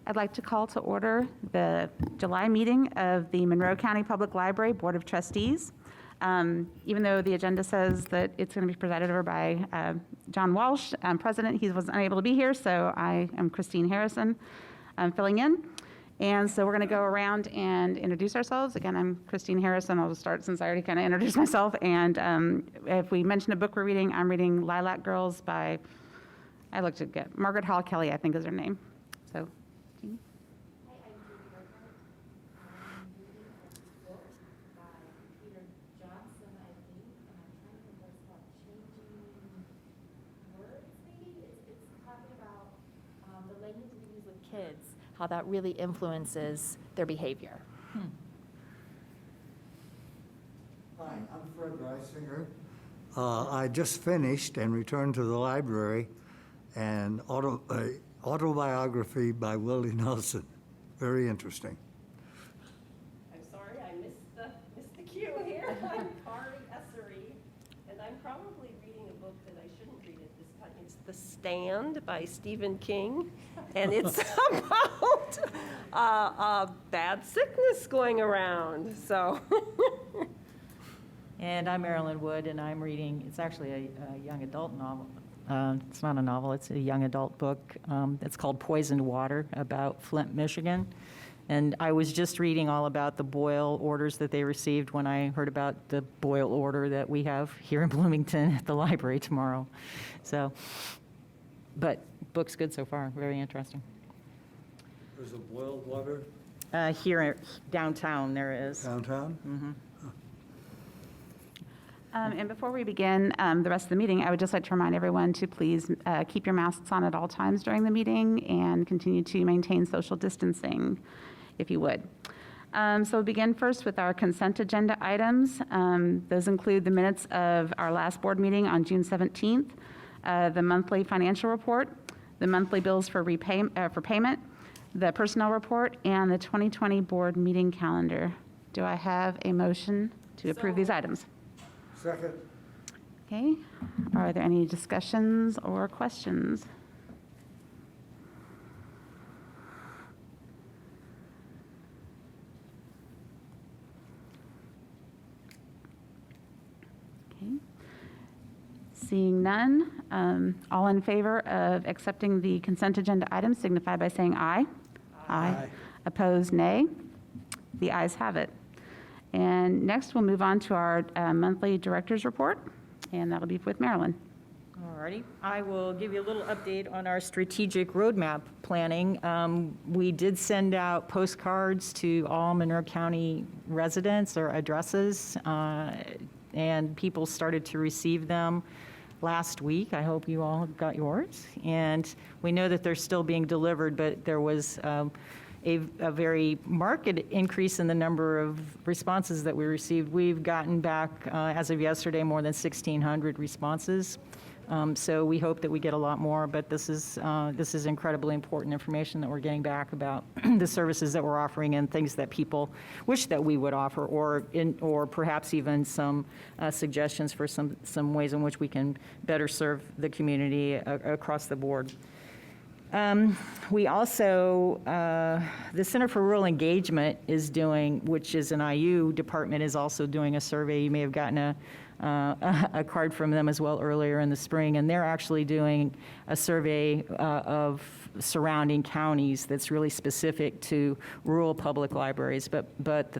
I'd like to call to order the July meeting of the Monroe County Public Library Board of Trustees. Even though the agenda says that it's going to be presided over by John Walsh, President, he was unable to be here, so I am Christine Harrison. I'm filling in. And so we're going to go around and introduce ourselves. Again, I'm Christine Harrison. I'll just start since I already kind of introduced myself. And if we mention a book we're reading, I'm reading Lilac Girls by, I looked at it, Margaret Hall Kelly, I think is her name. So, Jeannie? Hi, I'm Judy Burkhardt. I'm reading a book by Peter Johnson, I think, and I'm trying to think what it's called, Changing Words, maybe? It's talking about the language we use with kids, how that really influences their behavior. Hi, I'm Fred Reisinger. I just finished and returned to the library an autobiography by Willie Nelson. Very interesting. I'm sorry, I missed the cue here. I'm Kari Essery, and I'm probably reading a book that I shouldn't read at this time. It's The Stand by Stephen King, and it's about bad sickness going around. So. And I'm Marilyn Wood, and I'm reading, it's actually a young adult novel. It's not a novel, it's a young adult book. It's called Poisoned Water, about Flint, Michigan. And I was just reading all about the boil orders that they received when I heard about the boil order that we have here in Bloomington at the library tomorrow. So, but book's good so far, very interesting. There's a boiled water Here downtown there is. downtown? Mm-hmm. And before we begin the rest of the meeting, I would just like to remind everyone to please keep your masks on at all times during the meeting and continue to maintain social distancing, if you would. So we'll begin first with our consent agenda items. Those include the minutes of our last board meeting on June 17th, the monthly financial report, the monthly bills for payment, the personnel report, and the 2020 board meeting calendar. Do I have a motion to approve these items? Second. Okay, are there any discussions or questions? Okay, seeing none, all in favor of accepting the consent agenda items signify by saying aye. Aye. Opposed, nay. The ayes have it. And next, we'll move on to our monthly director's report, and that'll be with Marilyn. All righty. I will give you a little update on our strategic roadmap planning. We did send out postcards to all Monroe County residents or addresses, and people started to receive them last week. I hope you all got yours. And we know that they're still being delivered, but there was a very marked increase in the number of responses that we received. We've gotten back, as of yesterday, more than 1,600 responses. So we hope that we get a lot more, but this is incredibly important information that we're getting back about the services that we're offering and things that people wish that we would offer, or perhaps even some suggestions for some ways in which we can better serve the community across the board. We also, the Center for Rural Engagement is doing, which is an IU department, is also doing a survey. You may have gotten a card from them as well earlier in the spring, and they're actually doing a survey of surrounding counties that's really specific to rural public libraries. But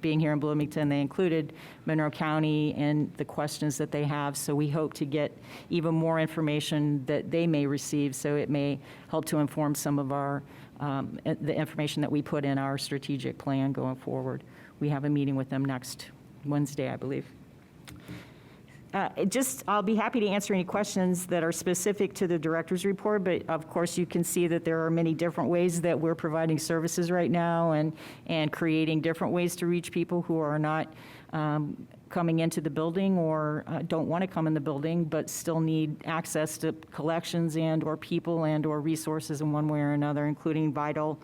being here in Bloomington, they included Monroe County in the questions that they have, so we hope to get even more information that they may receive, so it may help to inform some of our the information that we put in our strategic plan going forward. We have a meeting with them next Wednesday, I believe. I'll be happy to answer any questions that are specific to the director's report, but of course you can see that there are many different ways that we're providing services right now and creating different ways to reach people who are not coming into the building or don't want to come in the building but still need access to collections and or people and or resources in one way or another, including Vital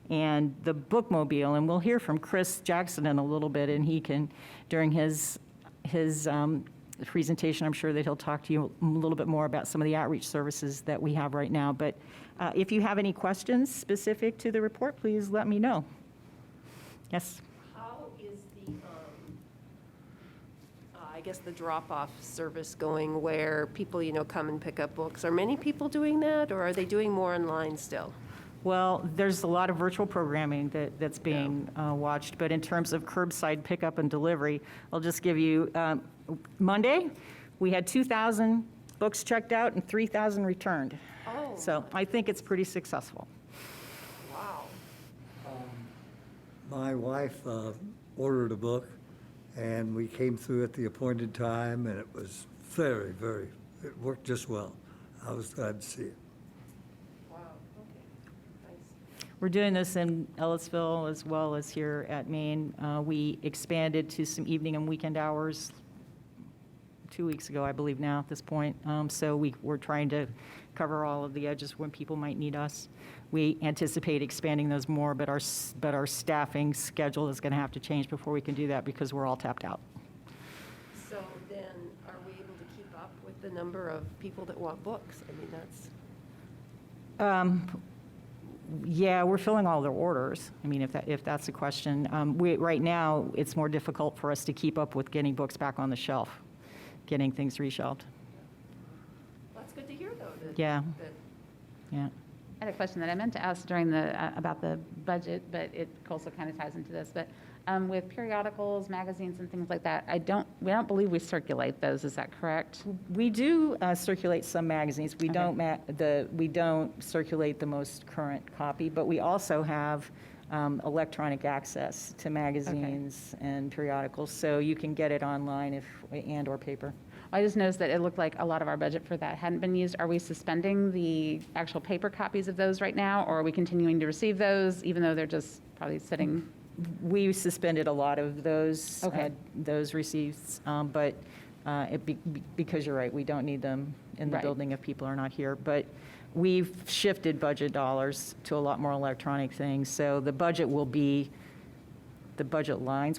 and the Bookmobile. And we'll hear from Chris Jackson in a little bit, and he can, during his presentation, I'm sure that he'll talk to you a little bit more about some of the outreach services that we have right now. But if you have any questions specific to the report, please let me know. Yes? How is the, I guess the drop-off service going where people, come and pick up books? Are many people doing that, or are they doing more online still? Well, there's a lot of virtual programming that's being watched, but in terms of curbside pickup and delivery, I'll just give you, Monday, we had 2,000 books checked out and 3,000 returned. Oh, So I think it's pretty successful. wow. My wife ordered a book, and we came through at the appointed time, and it was very, it worked just well. I was glad to see it. Wow, okay, nice. We're doing this in Ellisville as well as here at Maine. We expanded to some evening and weekend hours 2 weeks ago, I believe now at this point. So we're trying to cover all of the edges when people might need us. We anticipate expanding those more, but our staffing schedule is going to have to change before we can do that because we're all tapped out. So then, are we able to keep up with the number of people that want books? I mean, that's, Yeah, we're filling all their orders. I mean, if that's the question. Right now, it's more difficult for us to keep up with getting books back on the shelf, getting things reshelved. that's good to hear, though. Yeah. That Yeah. I had a question that I meant to ask during about the budget, but it also kind of ties into this. But with periodicals, magazines, and things like that, we don't believe we circulate those. Is that correct? We do circulate some magazines. We Okay. we don't circulate the most current copy, but we also have electronic access to magazines and periodicals, so you can get it online and/or paper. I just noticed that it looked like a lot of our budget for that hadn't been used. Are we suspending the actual paper copies of those right now, or are we continuing to receive those, even though they're just probably sitting? We suspended a lot of those, Okay. those receipts, but because you're right, we don't need them in the Right. building if people are not here. But we've shifted budget dollars to a lot more electronic things, so the budget lines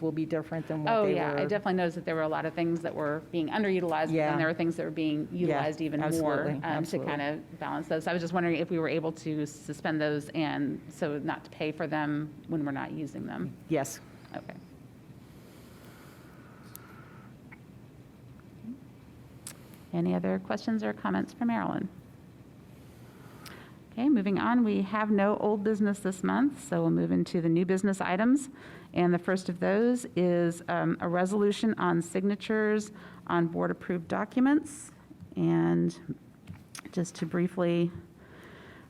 will be different than what Oh, they were. yeah, I definitely noticed that there were a lot of things that were being underutilized, but Yeah. then there were things that were being utilized even more absolutely, to absolutely. kind of balance those. I was just wondering if we were able to suspend those and so not to pay for them when we're not using them. Yes. Okay. Any other questions or comments for Marilyn? Okay, moving on, we have no old business this month, so we'll move into the new business items. And the first of those is a resolution on signatures on board-approved documents. And just to briefly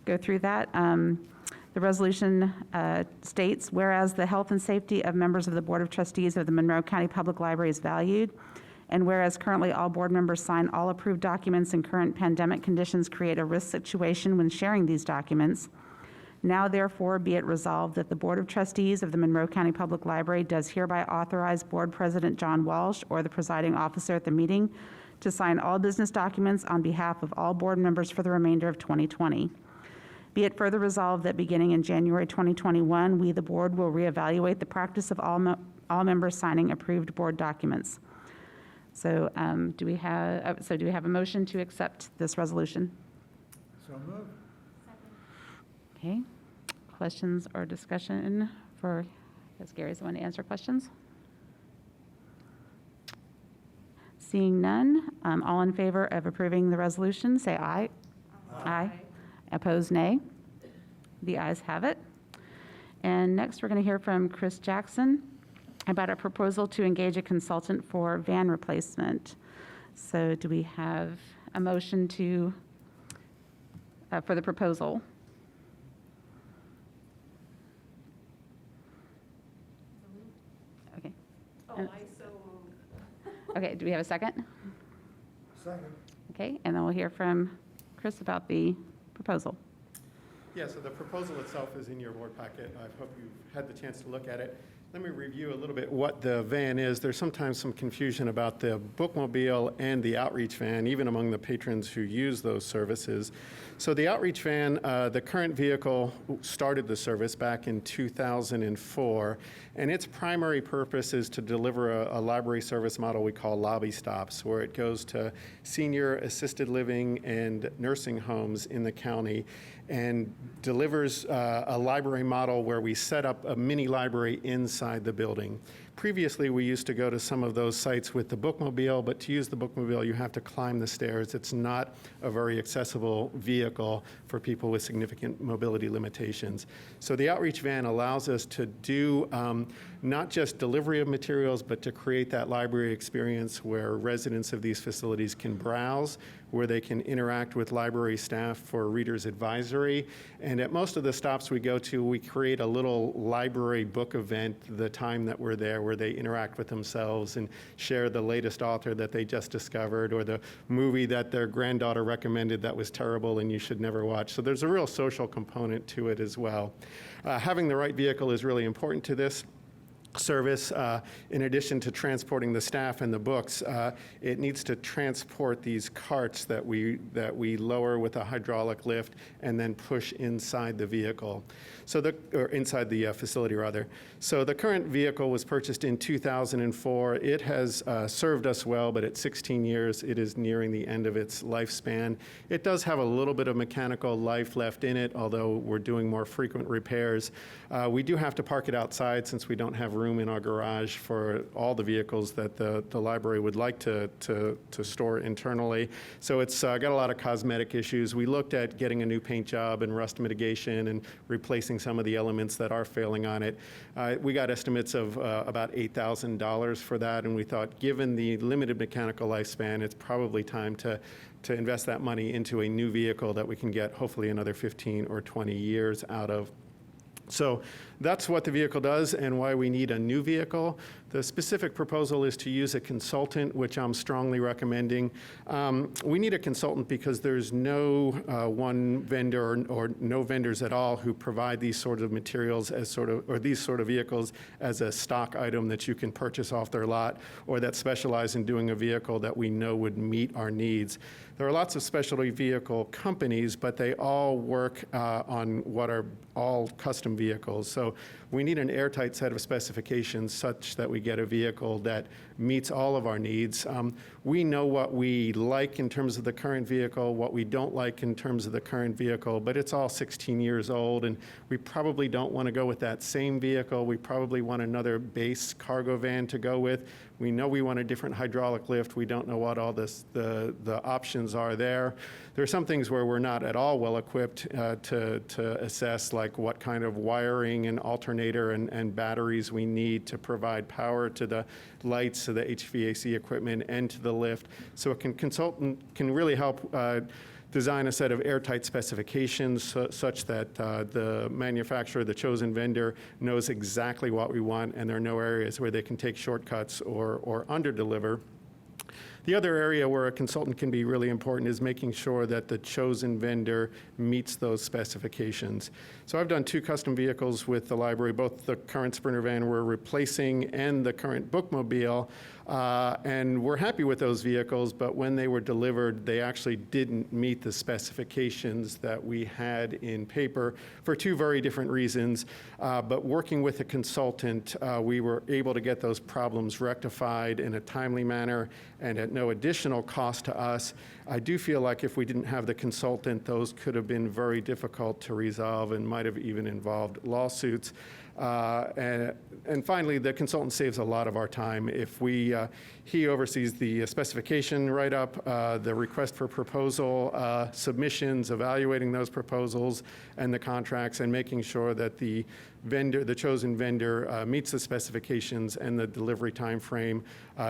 go through that, the resolution states, whereas the health and safety of members of the Board of Trustees of the Monroe County Public Library is valued, and whereas currently all board members sign all approved documents and current pandemic conditions create a risk situation when sharing these documents, now therefore be it resolved that the Board of Trustees of the Monroe County Public Library does hereby authorize Board President John Walsh or the presiding officer at the meeting to sign all business documents on behalf of all board members for the remainder of 2020. Be it further resolved that beginning in January 2021, we, the board, will reevaluate the practice of all members signing approved board documents. So do we have a motion to accept this resolution? So moved. Okay. Questions or discussion for, I guess Gary's the one to answer questions. Seeing none, all in favor of approving the resolution, say aye. Aye. Opposed, nay. The ayes have it. And next, we're going to hear from Chris Jackson about a proposal to engage a consultant for van replacement. So do we have a motion for the proposal? Okay. Oh, And- I so moved. Okay, do we have a second? Second. Okay, and then we'll hear from Chris about the proposal. Yeah, so the proposal itself is in your board packet. I hope you've had the chance to look at it. Let me review a little bit what the van is. There's sometimes some confusion about the bookmobile and the outreach van, even among the patrons who use those services. So the outreach van, the current vehicle started the service back in 2004, and its primary purpose is to deliver a library service model we call lobby stops, where it goes to senior assisted living and nursing homes in the county and delivers a library model where we set up a mini library inside the building. Previously, we used to go to some of those sites with the bookmobile, but to use the bookmobile, you have to climb the stairs. It's not a very accessible vehicle for people with significant mobility limitations. So the outreach van allows us to do not just delivery of materials, but to create that library experience where residents of these facilities can browse, where they can interact with library staff for readers advisory. And at most of the stops we go to, we create a little library book event the time that we're there, where they interact with themselves and share the latest author that they just discovered, or the movie that their granddaughter recommended that was terrible and you should never watch. So there's a real social component to it as well. Having the right vehicle is really important to this service. In addition to transporting the staff and the books, it needs to transport these carts that we lower with a hydraulic lift and then push inside the vehicle. Or inside the facility rather. So the current vehicle was purchased in 2004. It has served us well, but at 16 years, it is nearing the end of its lifespan. It does have a little bit of mechanical life left in it, although we're doing more frequent repairs. We do have to park it outside since we don't have room in our garage for all the vehicles that the library would like to store internally. So it's got a lot of cosmetic issues. We looked at getting a new paint job and rust mitigation and replacing some of the elements that are failing on it. We got estimates of about $8,000 for that, and we thought, given the limited mechanical lifespan, it's probably time to invest that money into a new vehicle that we can get hopefully another 15 or 20 years out of. So that's what the vehicle does and why we need a new vehicle. The specific proposal is to use a consultant, which I'm strongly recommending. We need a consultant because there's no one vendor or no vendors at all who provide these sort of materials or these sort of vehicles as a stock item that you can purchase off their lot, or that specialize in doing a vehicle that we know would meet our needs. There are lots of specialty vehicle companies, but they all work on what are all custom vehicles. So we need an airtight set of specifications such that we get a vehicle that meets all of our needs. We know what we like in terms of the current vehicle, what we don't like in terms of the current vehicle, but it's all 16 years old, and we probably don't want to go with that same vehicle. We probably want another base cargo van to go with. We know we want a different hydraulic lift. We don't know what all the options are there. There are some things where we're not at all well equipped to assess, like what kind of wiring and alternator and batteries we need to provide power to the lights, to the HVAC equipment, and to the lift. So a consultant can really help design a set of airtight specifications such that the manufacturer, the chosen vendor, knows exactly what we want, and there are no areas where they can take shortcuts or under-deliver. The other area where a consultant can be really important is making sure that the chosen vendor meets those specifications. So I've done 2 custom vehicles with the library, both the current Sprinter van we're replacing and the current bookmobile, and we're happy with those vehicles, but when they were delivered, they actually didn't meet the specifications that we had in paper for 2 very different reasons. But working with a consultant, we were able to get those problems rectified in a timely manner and at no additional cost to us. I do feel like if we didn't have the consultant, those could have been very difficult to resolve and might have even involved lawsuits. And finally, the consultant saves a lot of our time. If he oversees the specification write-up, the request for proposal submissions, evaluating those proposals and the contracts, and making sure that the chosen vendor meets the specifications and the delivery time frame,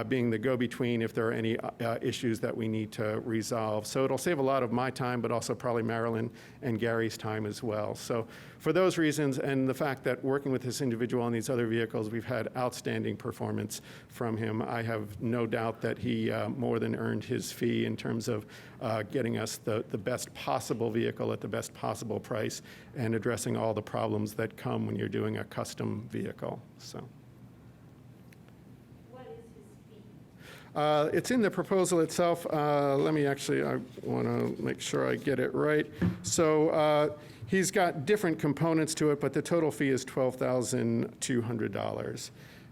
being the go-between if there are any issues that we need to resolve. So it'll save a lot of my time, but also probably Marilyn and Gary's time as well. So for those reasons, and the fact that working with this individual on these other vehicles, we've had outstanding performance from him, I have no doubt that he more than earned his fee in terms of getting us the best possible vehicle at the best possible price and addressing all the problems that come when you're doing a custom vehicle. So It's in the proposal itself. Let me actually, I want to make sure I get it right. So he's got different components to it, but the total fee is $12,200.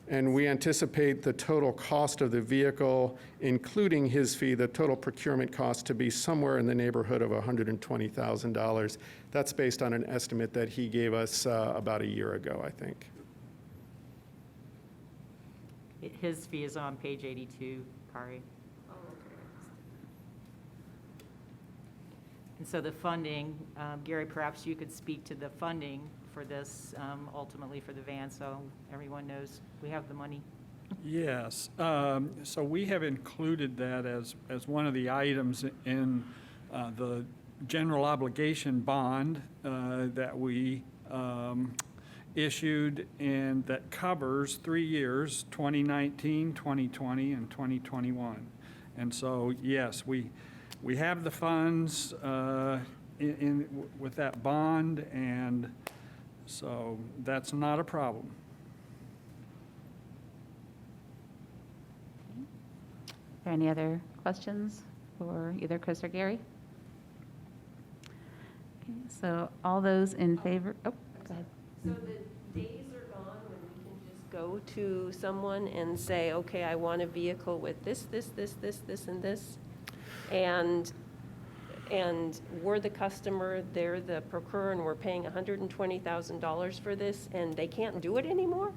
And we anticipate the total cost of the vehicle, including his fee, the total procurement cost, to be somewhere in the neighborhood of $120,000. That's based on an estimate that he gave us about a year ago, I think. His fee is on page 82, Kari. And so the funding, Gary, perhaps you could speak to the funding for this, ultimately for the van, so everyone knows we have the money. Yes, so we have included that as one of the items in the general obligation bond that we issued, and that covers 3 years, 2019, 2020, and 2021. And so, yes, we have the funds with that bond, and so that's not a problem. Are there any other questions for either Chris or Gary? Okay, so all those in favor, oh, go ahead. So the days are gone when we can just go to someone and say, okay, I want a vehicle with this, and this, and we're the customer, they're the procurer, and we're paying $120,000 for this, and they can't do it anymore?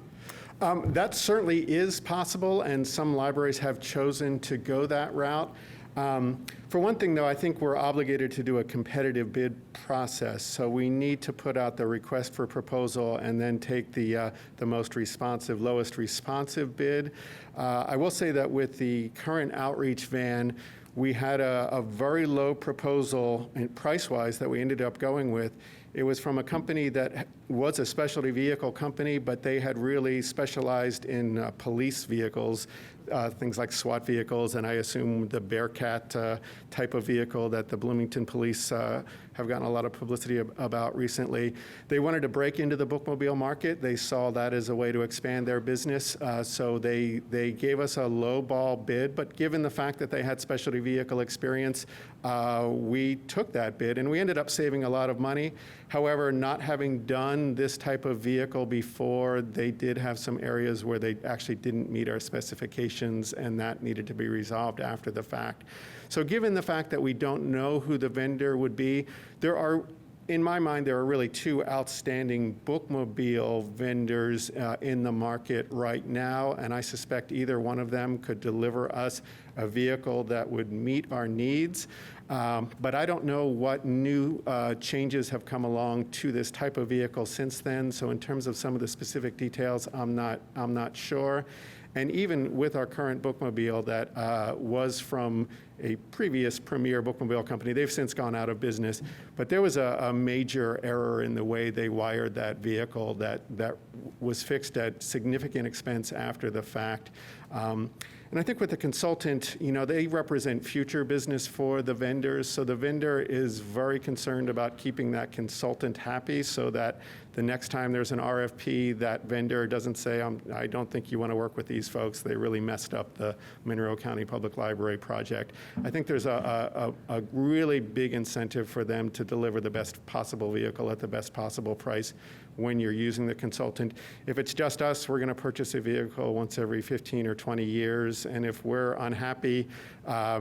That certainly is possible, and some libraries have chosen to go that route. For one thing, though, I think we're obligated to do a competitive bid process, so we need to put out the request for proposal and then take the most responsive, lowest responsive bid. I will say that with the current outreach van, we had a very low proposal price-wise that we ended up going with. It was from a company that was a specialty vehicle company, but they had really specialized in police vehicles, things like SWAT vehicles, and I assume the Bearcat type of vehicle that the Bloomington police have gotten a lot of publicity about recently. They wanted to break into the bookmobile market. They saw that as a way to expand their business, so they gave us a low ball bid, but given the fact that they had specialty vehicle experience, we took that bid, and we ended up saving a lot of money. However, not having done this type of vehicle before, they did have some areas where they actually didn't meet our specifications, and that needed to be resolved after the fact. So given the fact that we don't know who the vendor would be, in my mind, there are really two outstanding bookmobile vendors in the market right now, and I suspect either one of them could deliver us a vehicle that would meet our needs. But I don't know what new changes have come along to this type of vehicle since then. So in terms of some of the specific details, I'm not sure. And even with our current bookmobile that was from a previous premier bookmobile company, they've since gone out of business. But there was a major error in the way they wired that vehicle that was fixed at significant expense after the fact. And I think with the consultant, they represent future business for the vendors. So the vendor is very concerned about keeping that consultant happy so that the next time there's an RFP, that vendor doesn't say, I don't think you want to work with these folks. They really messed up the Monroe County Public Library project. I think there's a really big incentive for them to deliver the best possible vehicle at the best possible price when you're using the consultant. If it's just us, we're going to purchase a vehicle once every 15 or 20 years, and if we're unhappy,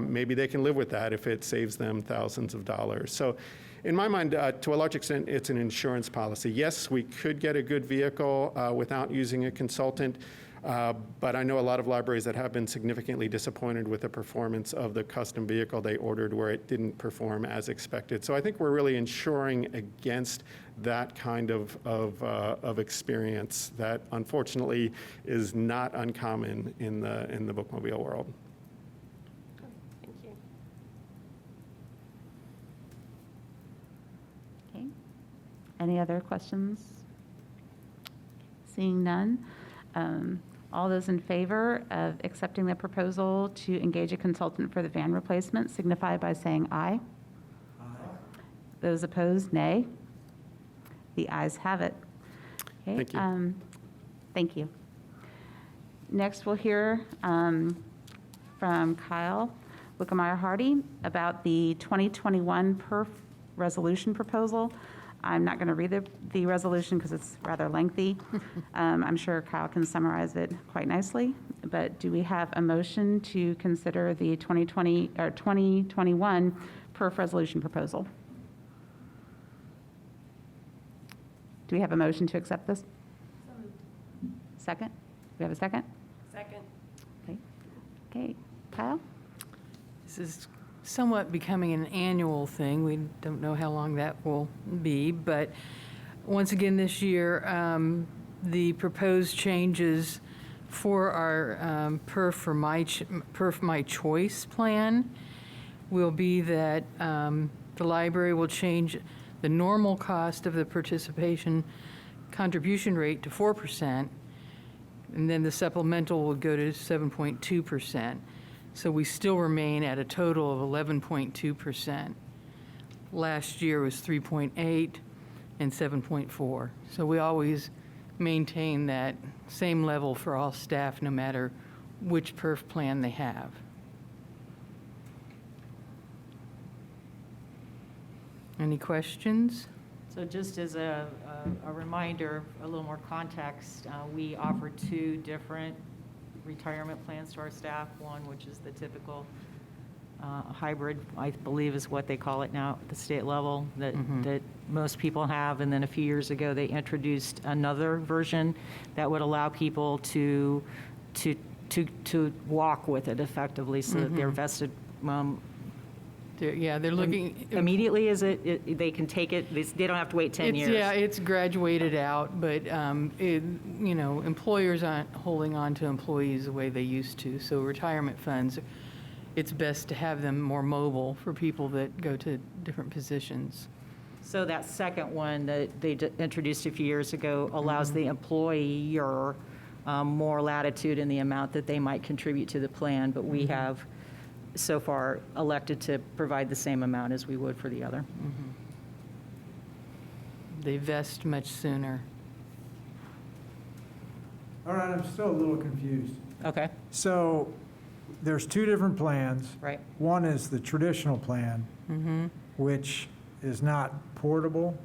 maybe they can live with that if it saves them thousands of dollars. So in my mind, to a large extent, it's an insurance policy. Yes, we could get a good vehicle without using a consultant, but I know a lot of libraries that have been significantly disappointed with the performance of the custom vehicle they ordered where it didn't perform as expected. So I think we're really insuring against that kind of experience that unfortunately is not uncommon in the bookmobile world. Thank you. Okay. Any other questions? Seeing none. All those in favor of accepting the proposal to engage a consultant for the van replacement signify by saying aye. Aye. Those opposed, nay. The ayes have it. Okay, Thank you. Thank you. Next, we'll hear from Kyle Wickemeyer-Hardy about the 2021 PERF resolution proposal. I'm not going to read the resolution because it's rather lengthy. I'm sure Kyle can summarize it quite nicely, but do we have a motion to consider the 2021 PERF resolution proposal? Do we have a motion to accept this? Second? Do we have a second? Second. Okay. Okay. Kyle? This is somewhat becoming an annual thing. We don't know how long that will be, but once again this year, the proposed changes for our PERF My Choice plan will be that the library will change the normal cost of the participation contribution rate to 4%, and then the supplemental will go to 7.2%. So we still remain at a total of 11.2%. Last year was 3.8 and 7.4. So we always maintain that same level for all staff, no matter which PERF plan they have. Any questions? So just as a reminder, a little more context, we offer two different retirement plans to our staff. One, which is the typical hybrid, I believe is what they call it now at the state level, that most people have. And then a few years ago, they introduced another version that would allow people to walk with it effectively so that they're vested They're looking. immediately. Is it, they can take it, they don't have to wait 10 years? Yeah, it's graduated out, but, employers aren't holding on to employees the way they used to. So retirement funds, it's best to have them more mobile for people that go to different positions. So that second one that they introduced a few years ago allows the employer more latitude in the amount that they might contribute to the plan, but we have so far elected to provide the same amount as we would for the other. They vest much sooner. All right, I'm still a little confused. Okay, So there's two different plans. right. One is the traditional plan, which is not portable.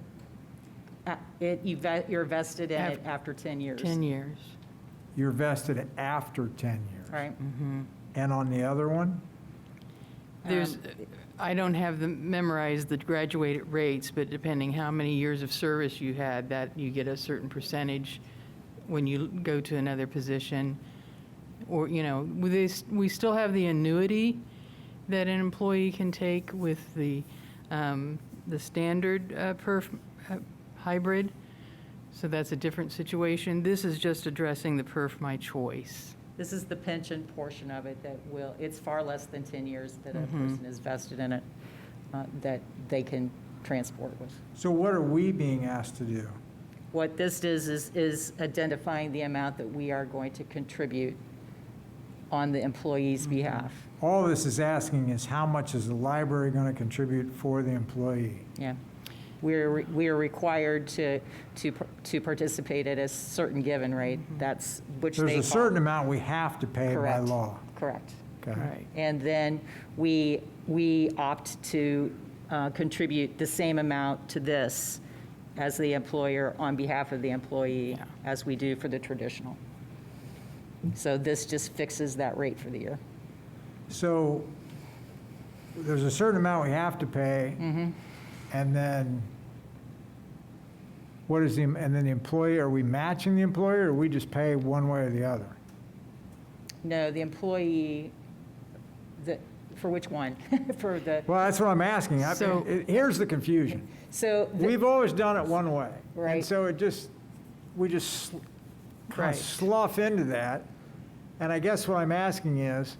You're vested in it after 10 years. 10 years. You're vested after 10 years. Right. And on the other one, There's, I don't have them memorized the graduated rates, but depending how many years of service you had, that you get a certain percentage when you go to another position. Or, we still have the annuity that an employee can take with the standard PERF hybrid. So that's a different situation. This is just addressing the PERF My Choice. This is the pension portion of it that it's far less than 10 years that a person is vested in it, that they can transport with. so what are we being asked to do? What this is identifying the amount that we are going to contribute on the employee's behalf. All this is asking is how much is the library going to contribute for the employee? Yeah. We are required to participate at a certain given rate. That's which they There's a call- certain amount we have to pay by Correct. law. Correct. Okay. Right. And then we opt to contribute the same amount to this as the employer on behalf of the employee, as we do for the traditional. So this just fixes that rate for the year. So there's a certain amount we have to pay, and then and then the employee, are we matching the employer, or we just pay one way or the other? No, the employee, for which one? For the, Well, that's what I'm asking. So- Here's the confusion. so. We've always done it one way. Right. And so we just kind Right. of slough into that. And I guess what I'm asking is,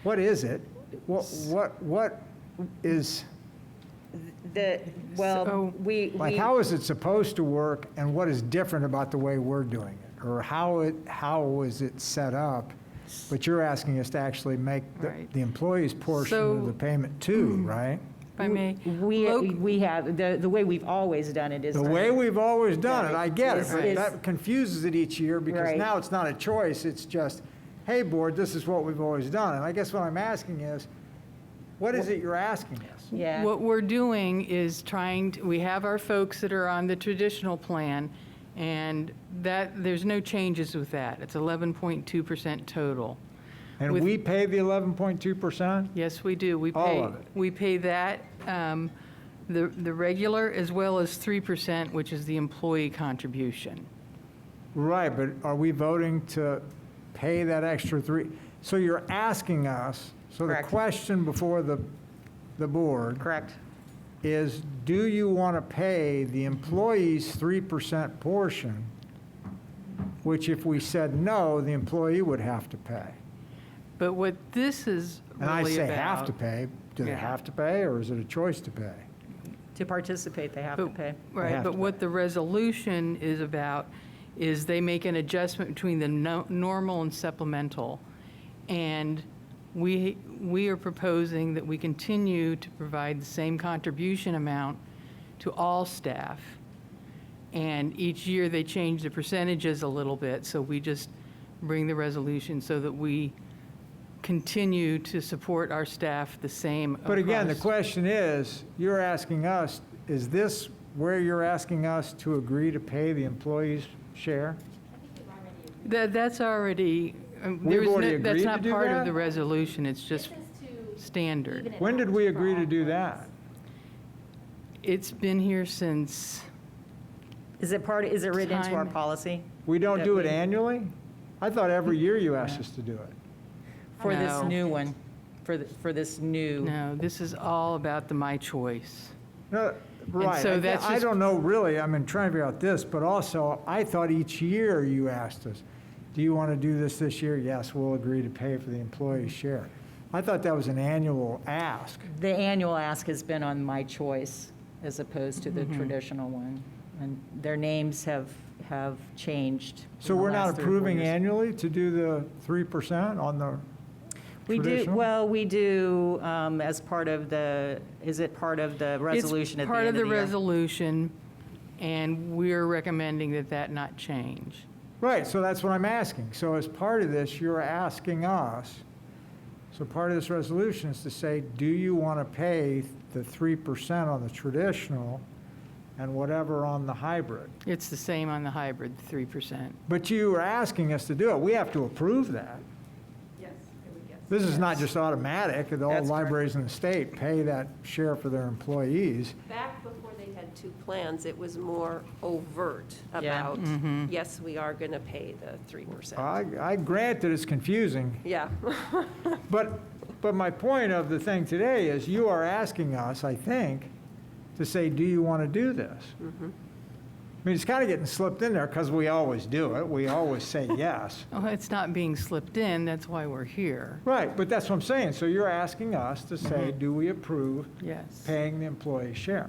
what is it? What is, So- like, how is it supposed to work, and what is different about the way we're doing it? Or how is it set up? But you're asking us to actually make Right. the employee's portion So- of the payment too, right? If I may. We have, the way we've always done it is. The way we've always done it, I get it, Is- but is- that confuses it each year, because Right. now it's not a choice, it's just, hey, board, this is what we've always done. And I guess what I'm asking is, what is it you're asking us? Yeah. What we're doing is we have our folks that are on the traditional plan, and there's no changes with that. It's 11.2% total. And With- we pay the 11.2%? Yes, we do. All of it. We pay that, the regular, as well as 3%, which is the employee contribution. Right, but are we voting to pay that extra 3? So you're asking us, so the Correct. question before the board Correct. is, do you want to pay the employee's 3% portion, which if we said no, the employee would have to pay? But what this is And I really say have to about. pay. Do they Yeah. have to pay, or is it a choice to pay? To participate, they have to pay. Right, have but to what pay. the resolution is about is they make an adjustment between the normal and supplemental. And we are proposing that we continue to provide the same contribution amount to all staff. And each year, they change the percentages a little bit, so we just bring the resolution so that we continue to support our staff the same But again, the across. question is, you're asking us, is this where you're asking us to agree to pay the employee's share? That's already, We've already that's agreed to not do part that? of the resolution, it's just This is to standard. even it When did out we for agree all to do employees. that? It's been here since, Is it written into our Time. policy We don't That do it we- annually? I thought every year you asked us to do it. for this No. new one? For this new? no, this is all about the My Choice. No, right. so that's I just- don't know really, I'm trying to figure out this, but also, I thought each year you asked us, do you want to do this year? Yes, we'll agree to pay for the employee's share. I thought that was an annual ask. The annual ask has been on My Choice as opposed to the traditional one. And their names have changed. So in the we're not last 3 or 4 approving years. annually to do the 3% on the We do, traditional? well, we do as part of is it part of the resolution at It's the part end of of the the year? resolution, and we're recommending that not change. Right, so that's what I'm asking. So as part of this, you're asking us, so part of this resolution is to say, do you want to pay the 3% on the traditional and whatever on the hybrid? It's the same on the hybrid, 3%. But you are asking us to do it. We have to approve that. Yes, yes. This is not just automatic. All That's correct. libraries in the state pay that share for their employees. Back before they had two plans, it was more overt Yeah. about, yes, we are going to pay the 3%. I grant that it's confusing, Yeah. but my point of the thing today is you are asking us, I think, to say, do you want to do this? I mean, it's kind of getting slipped in there because we always do it. We always say yes. Oh, it's not being slipped in, that's why we're here. Right, but that's what I'm saying. So you're asking us to say, do we approve Yes. paying the employee share?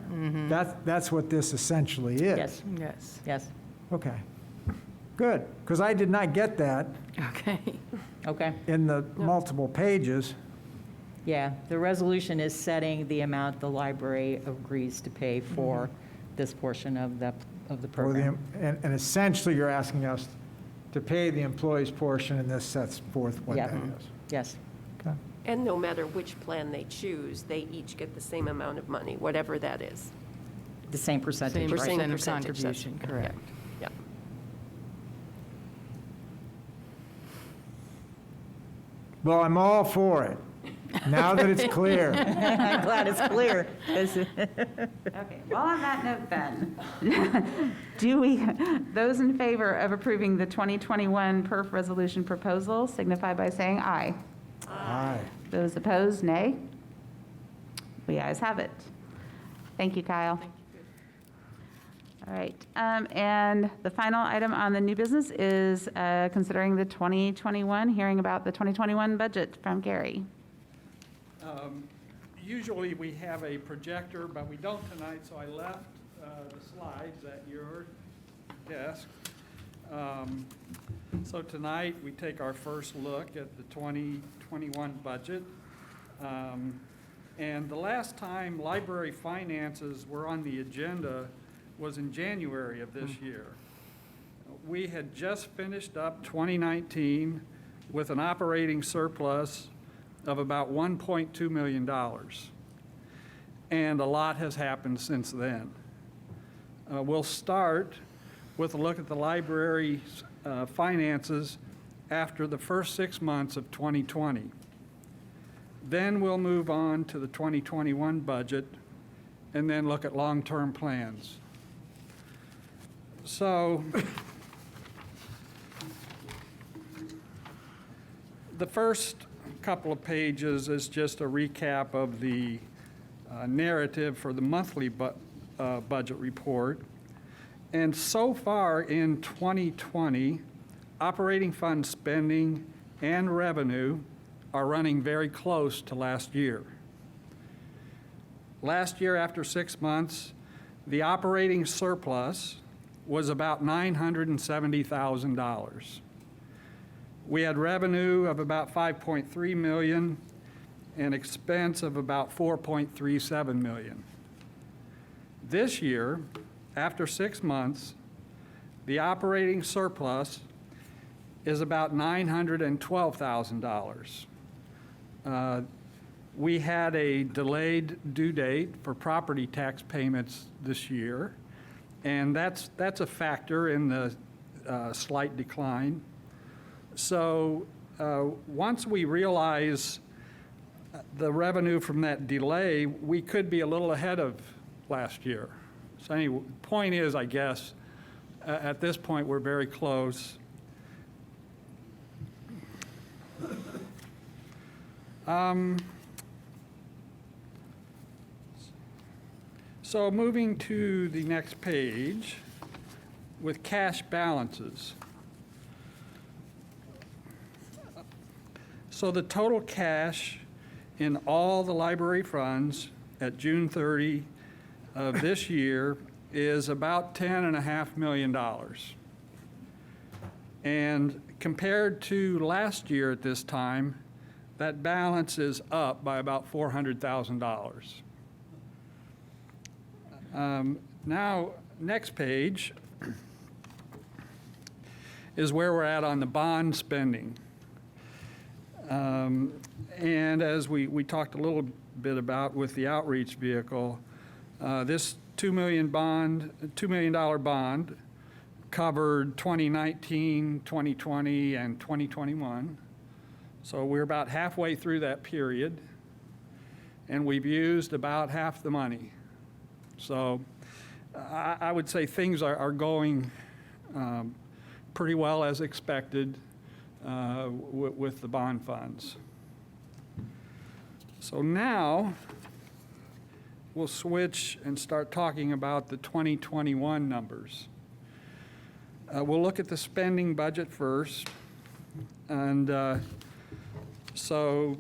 That's what this essentially is. Yes, Yes, yes, Okay, good, because I did not get that okay. okay. in the multiple pages. Yeah, the resolution is setting the amount the library agrees to pay for this portion of the Or the- program. And essentially, you're asking us to pay the employee's portion, and this sets forth what Yeah. that is. Yes, Okay. And no matter which plan they choose, they each get the same amount of money, whatever that is. the same percentage, Same right? Same percent of percentage, that's- contribution, correct. Yeah. Well, I'm all for it, now that it's clear. I'm glad it's clear. Okay, well, on that note then, those in favor of approving the 2021 PERF resolution proposal signify by saying aye. Aye. Those opposed, nay. The ayes have it. Thank you, Kyle. All right, and the final item on the new business is considering the 2021, hearing about the 2021 budget from Gary. Usually, we have a projector, but we don't tonight, so I left the slides at your desk. So tonight, we take our first look at the 2021 budget. And the last time library finances were on the agenda was in January of this year. We had just finished up 2019. with an operating surplus of about $1.2 million. And a lot has happened since then. We'll start with a look at the library's finances after the first 6 months of 2020. Then we'll move on to the 2021 budget and then look at long-term plans. So the first couple of pages is just a recap of the narrative for the monthly budget report. And so far in 2020, operating fund spending and revenue are running very close to last year. Last year, after 6 months, the operating surplus was about $970,000. We had revenue of about $5.3 million and expense of about $4.37 million. This year, after 6 months, the operating surplus is about $912,000. We had a delayed due date for property tax payments this year, and that's a factor in the slight decline. So once we realize the revenue from that delay, we could be a little ahead of last year. So anyway, point is, I guess, at this point, we're very close. So moving to the next page with cash balances. So the total cash in all the library funds at June 30 of this year is about $10.5 million. And compared to last year at this time, that balance is up by about $400,000. Now, next page is where we're at on the bond spending. And as we talked a little bit about with the outreach vehicle, this $2 million bond covered 2019, 2020, and 2021. So we're about halfway through that period, and we've used about half the money. So I would say things are going pretty well as expected with the bond funds. So now we'll switch and start talking about the 2021 numbers. We'll look at the spending budget first. And so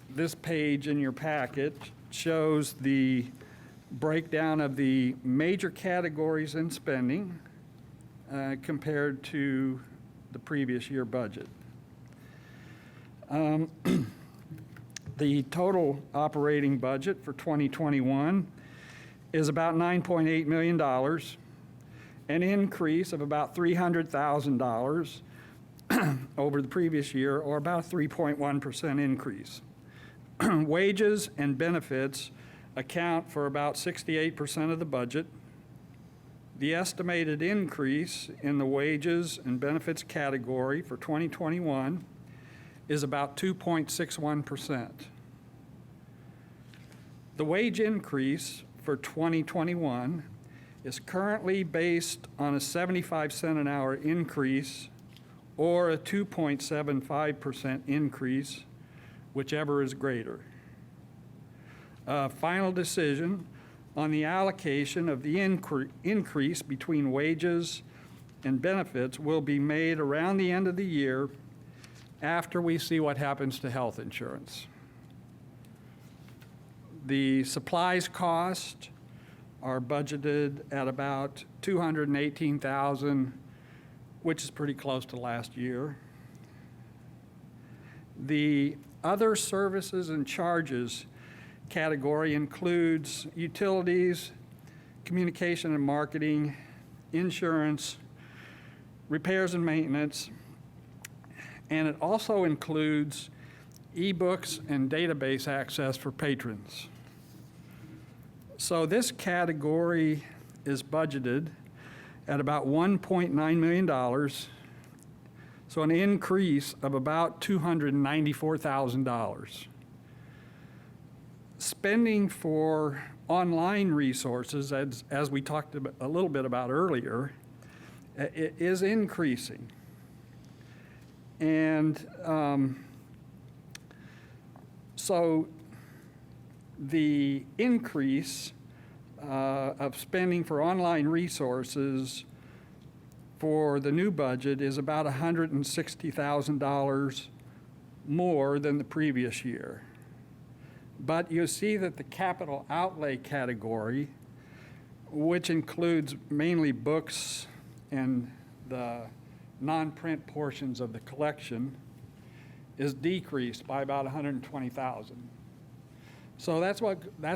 this page in your packet shows the breakdown of the major categories in spending compared to the previous year budget. The total operating budget for 2021 is about $9.8 million, an increase of about $300,000 over the previous year, or about a 3.1% increase. Wages and benefits account for about 68% of the budget. The estimated increase in the wages and benefits category for 2021 is about 2.61%. The wage increase for 2021 is currently based on a 75-cent an hour increase or a 2.75% increase, whichever is greater. A final decision on the allocation of the increase between wages and benefits will be made around the end of the year after we see what happens to health insurance. The supplies cost are budgeted at about $218,000, which is pretty close to last year. The other services and charges category includes utilities, communication and marketing, insurance, repairs and maintenance, And it also includes ebooks and database access for patrons. So this category is budgeted at about $1.9 million, so an increase of about $294,000. Spending for online resources, as we talked a little bit about earlier, it is increasing. And so the increase of spending for online resources for the new budget is about $160,000 more than the previous year. But you see that the capital outlay category, which includes mainly books and the non-print portions of the collection, is decreased by about $120,000. So that's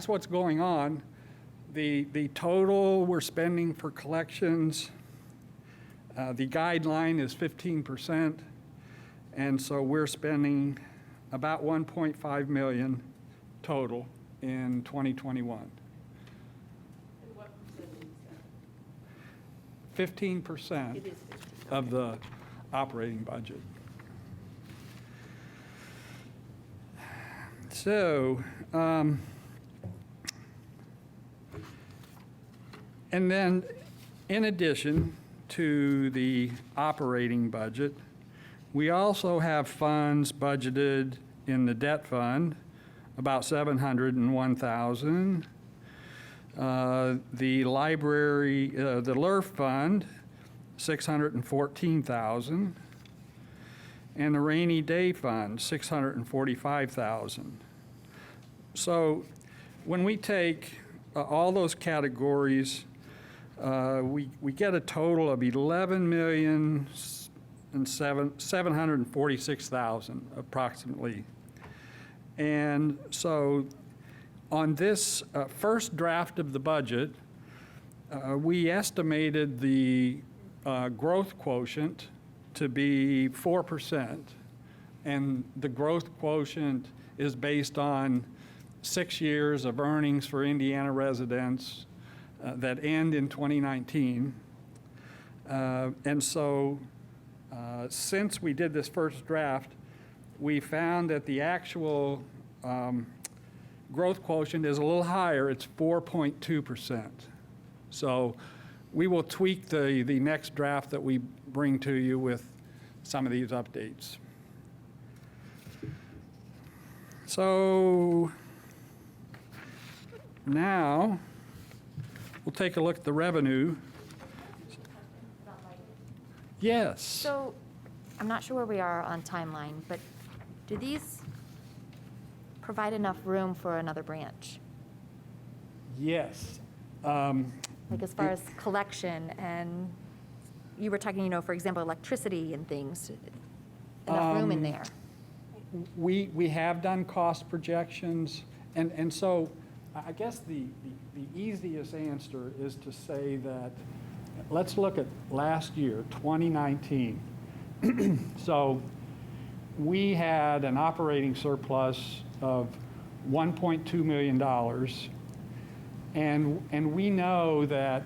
what's going on. The total we're spending for collections, the guideline is 15%, and so we're spending about $1.5 million total in 2021. And what percentage is that? 15% It is 50. of the operating budget. So, and then in addition to the operating budget, we also have funds budgeted in the debt fund, about $701,000. The library, the LERF fund, $614,000. And the rainy day fund, $645,000. So when we take all those categories, we get a total of $11,746,000 approximately. And so on this first draft of the budget, we estimated the growth quotient to be 4%. And the growth quotient is based on 6 years of earnings for Indiana residents that end in 2019. And so since we did this first draft, we found that the actual growth quotient is a little higher. It's 4.2%. So we will tweak the next draft that we bring to you with some of these updates. So now we'll take a look at the revenue. Yes. So, I'm not sure where we are on timeline, but do these provide enough room for another branch? Yes. Like as far as collection and, you were talking, for example, electricity and things, enough room in there? We have done cost projections, and so I guess the easiest answer is to say that, let's look at last year, 2019. So we had an operating surplus of $1.2 million, and we know that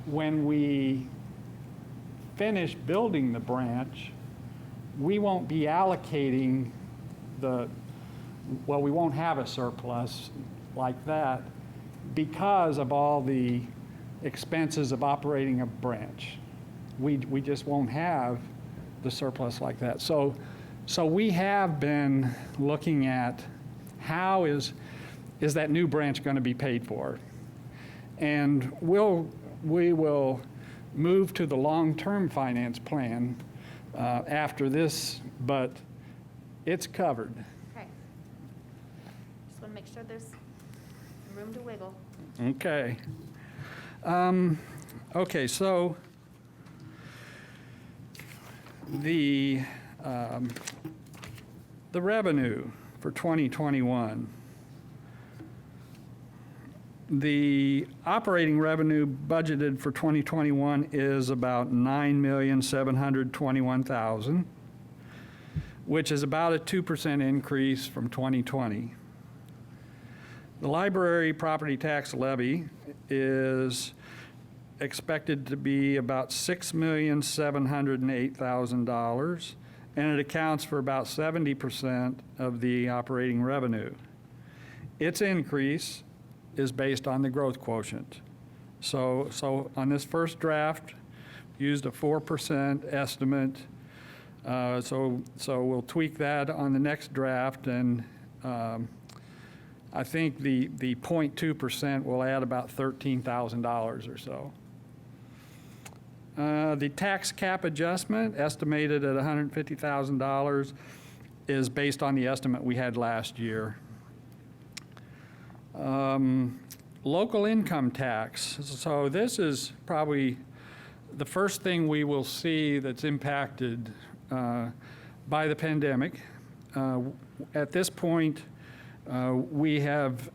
when we finish building the branch, we won't be allocating we won't have a surplus like that because of all the expenses of operating a branch. We just won't have the surplus like that. So we have been looking at how is that new branch going to be paid for? And we will move to the long-term finance plan after this, but it's covered. Okay. Just want to make sure there's room to wiggle. Okay. Okay, so the revenue for 2021. The operating revenue budgeted for 2021 is about $9,721,000. which is about a 2% increase from 2020. The library property tax levy is expected to be about $6,708,000, and it accounts for about 70% of the operating revenue. Its increase is based on the growth quotient. So on this first draft, used a 4% estimate. So we'll tweak that on the next draft, and I think the 0.2% will add about $13,000 or so. The tax cap adjustment, estimated at $150,000, is based on the estimate we had last year. Local income tax. So this is probably the first thing we will see that's impacted by the pandemic. At this point, we have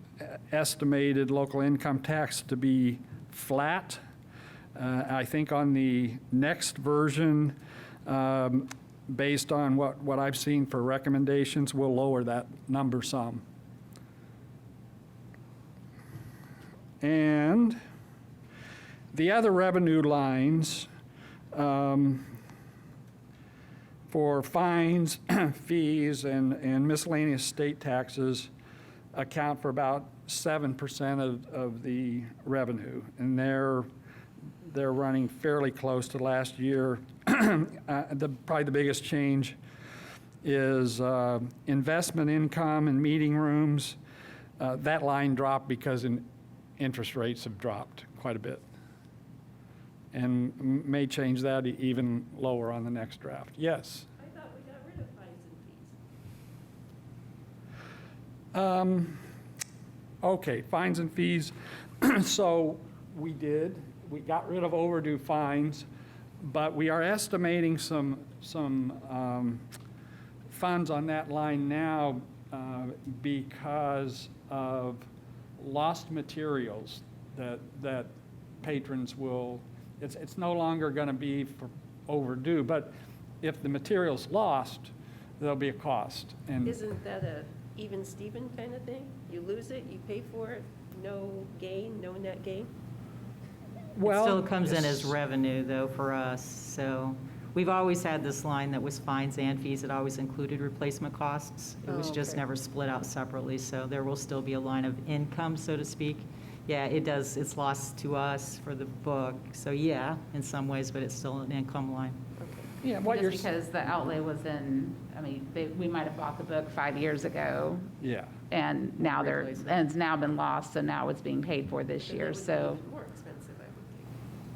estimated local income tax to be flat. I think on the next version, based on what I've seen for recommendations, we'll lower that number some. And the other revenue lines for fines, fees, and miscellaneous state taxes account for about 7% of the revenue, and they're running fairly close to last year. Probably the biggest change is investment income and meeting rooms. That line dropped because interest rates have dropped quite a bit, and may change that even lower on the next draft. Yes? I thought we got rid of fines and fees. Okay, fines and fees. So we got rid of overdue fines, but we are estimating some funds on that line now because of lost materials that patrons will, it's no longer going to be for overdue, but if the material's lost, there'll be a cost. And Isn't that a even Steven kind of thing? You lose it, you pay for it, no gain, no net gain? It still comes in as revenue, though, for us. So we've always had this line that was fines and fees. It always included replacement costs. It was just okay. never split out separately, so there will still be a line of income, so to speak. Yeah, it does, it's lost to us for the book. So yeah, in some ways, but it's still an income line. yeah, what you're, Just because the outlay was in, I mean, we might have bought the book 5 years ago, yeah. and now Replacement. and it's now been lost, so now it's being paid for this And it year, would be so. even more expensive, I would think,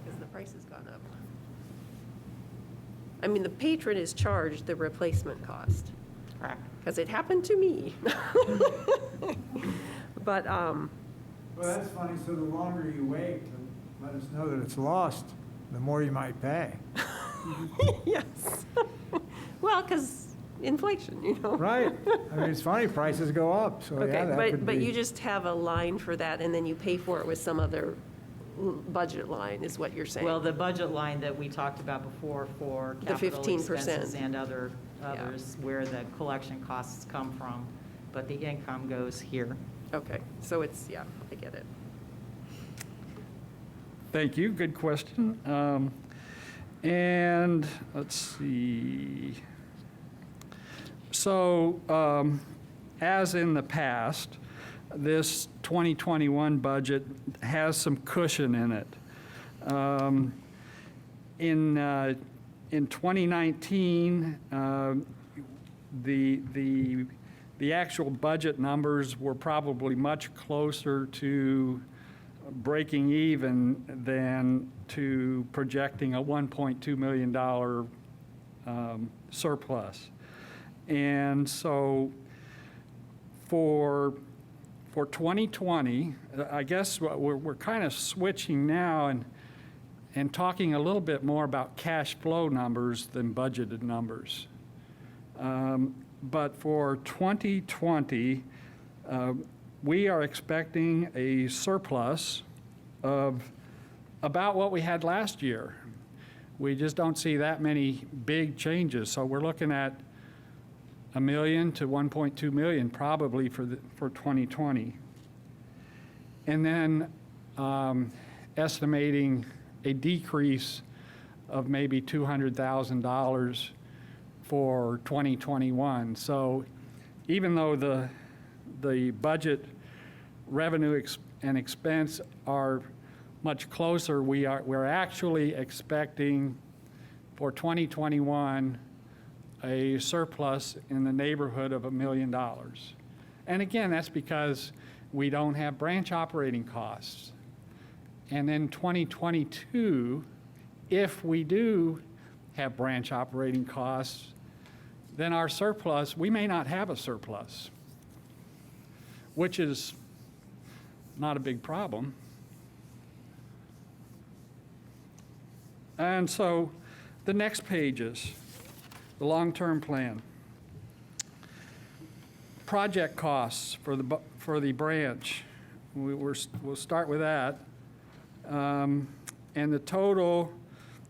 because the price has gone up. I mean, the patron is charged the replacement cost, Correct. because it happened to me. But, Well, that's funny, so the longer you wait to let us know that it's lost, the more you might pay. yes. Well, because inflation, you know? Right? I mean, it's funny, prices go up, so yeah, Okay, that could but be. you just have a line for that, and then you pay for it with some other budget line, is what you're saying? Well, the budget line that we talked about before for The capital 15%. expenses and others, where the collection costs come from, but the income goes here. Okay, so it's, yeah, I get it. Thank you, good question. And let's see. So, as in the past, this 2021 budget has some cushion in it. In 2019, the actual budget numbers were probably much closer to breaking even than to projecting a $1.2 million surplus. And so for 2020, I guess we're kind of switching now and talking a little bit more about cash flow numbers than budgeted numbers. But for 2020, we are expecting a surplus of about what we had last year. We just don't see that many big changes. So we're looking at $1 million to $1.2 million probably for 2020. And then estimating a decrease of maybe $200,000 for 2021. So even though the budget revenue and expense are much closer, we're actually expecting for 2021 a surplus in the neighborhood of $1 million. And again, that's because we don't have branch operating costs. And then 2022, if we do have branch operating costs, then our surplus, we may not have a surplus, which is not a big problem. And so the next pages, the long-term plan. Project costs for the branch, we'll start with that. And the total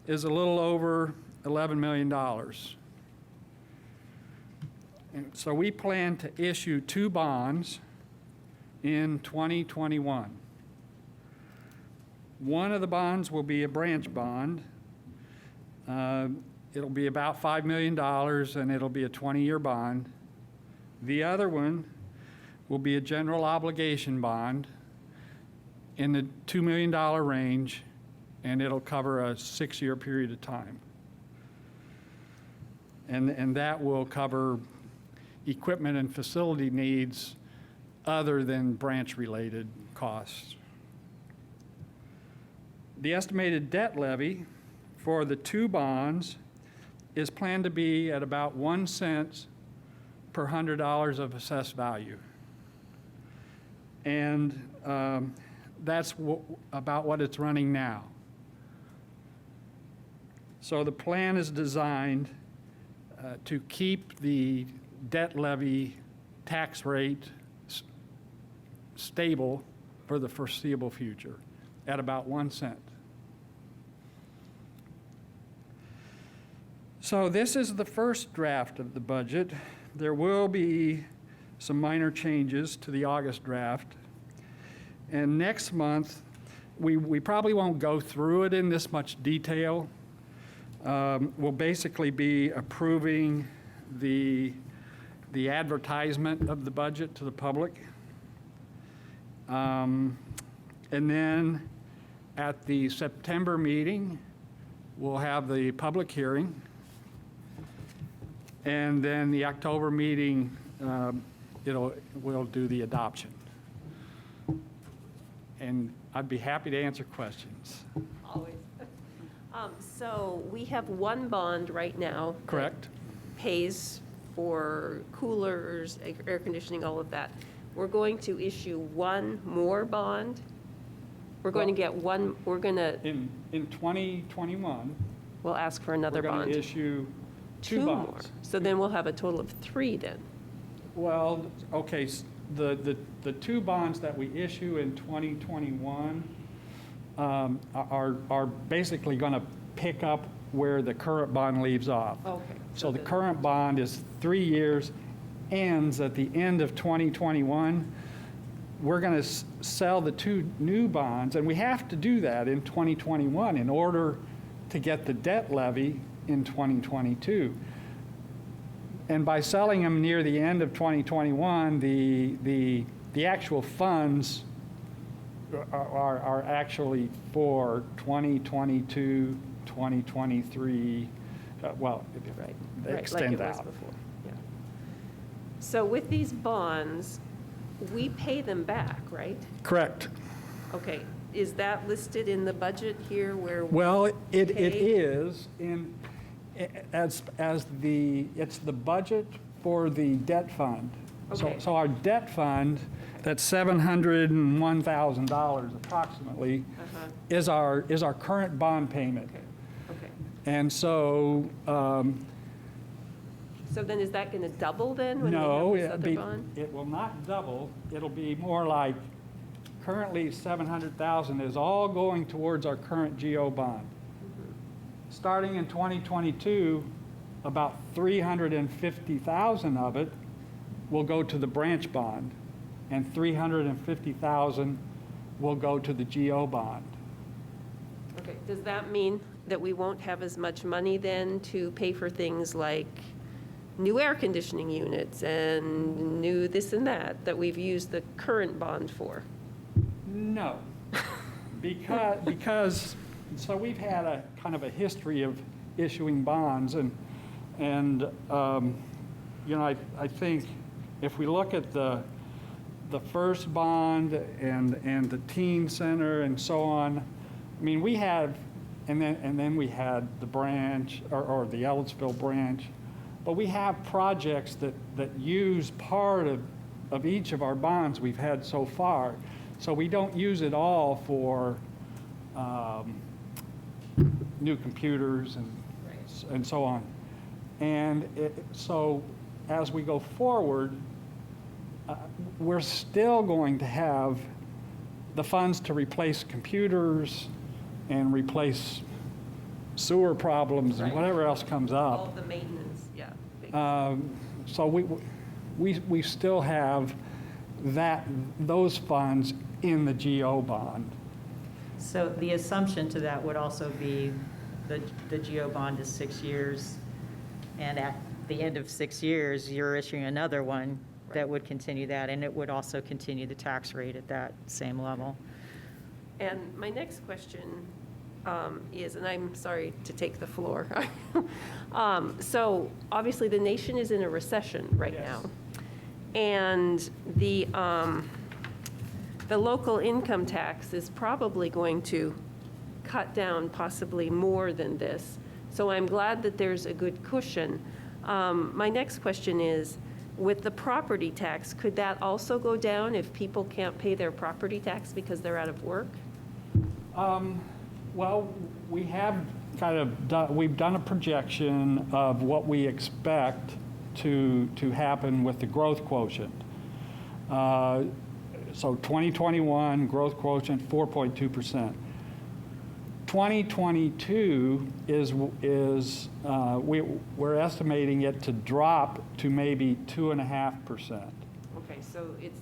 is a little over $11 million. And so we plan to issue 2 bonds in 2021. One of the bonds will be a branch bond. It'll be about $5 million, and it'll be a 20-year bond. The other one will be a general obligation bond in the $2 million range, and it'll cover a 6-year period of time. And that will cover equipment and facility needs other than branch-related costs. The estimated debt levy for the 2 bonds is planned to be at about 1 cent per $100 of assessed value. And that's about what it's running now. So the plan is designed to keep the debt levy tax rate stable for the foreseeable future at about 1 cent. So this is the first draft of the budget. There will be some minor changes to the August draft. And next month, we probably won't go through it in this much detail. We'll basically be approving the advertisement of the budget to the public. And then at the September meeting, we'll have the public hearing. And then the October meeting, we'll do the adoption. And I'd be happy to answer questions. Always. So we have 1 bond right now. that Correct? Pays for coolers, air conditioning, all of that. We're going to issue 1 more bond. We're going to get one, we're going to, In 2021, we'll ask for another we're going bond. to issue 2 more. bonds. So then we'll have a total of 3 then. Well, okay, the 2 bonds that we issue in 2021 are basically going to pick up where the current bond leaves off. Okay. So the current bond is 3 years, ends at the end of 2021. We're going to sell the 2 new bonds, and we have to do that in 2021 in order to get the debt levy in 2022. And by selling them near the end of 2021, the actual funds are actually for 2022, 2023, well, Right. they Right, extend like it was out. before. Yeah. So with these bonds, we pay them back, right? Correct. Okay. Is that listed in the budget here where? Well, it pay? is it's the budget for the debt fund. Okay. So our debt fund, that's $701,000 approximately, is our current bond payment. Okay. Okay. And so, So then is that going to double then when we no, have this other bond? it will not double. It'll be more like, currently 700,000 is all going towards our current GO bond. Starting in 2022, about 350,000 of it will go to the branch bond, and 350,000 will go to the GO bond. Okay, does that mean that we won't have as much money then to pay for things like new air conditioning units and new this and that we've used the current bond for? No, because so we've had a kind of a history of issuing bonds, and you know, I think if we look at the first bond and the teen center and so on, I mean, we have, and then we had the branch or the Ellisville branch, but we have projects that use part of each of our bonds we've had so far. So we don't use it all for new computers and so on. And so as we go forward, we're still going to have the funds to replace computers and replace sewer problems and Right. whatever else comes All up. of the maintenance, yeah. So we still have those funds in the GO bond. So the assumption to that would also be the GO bond is 6 years, and at the end of 6 years, you're issuing another one that would continue that, and it would also continue the tax rate at that same level. And my next question is, and I'm sorry to take the floor. So obviously, the nation is in a recession right Yes. now. And the local income tax is probably going to cut down possibly more than this. So I'm glad that there's a good cushion. My next question is, with the property tax, could that also go down if people can't pay their property tax because they're out of work? Well, we have we've done a projection of what we expect to happen with the growth quotient. So 2021 growth quotient 4.2%. 2022 we're estimating it to drop to maybe 2.5%. Okay, so it's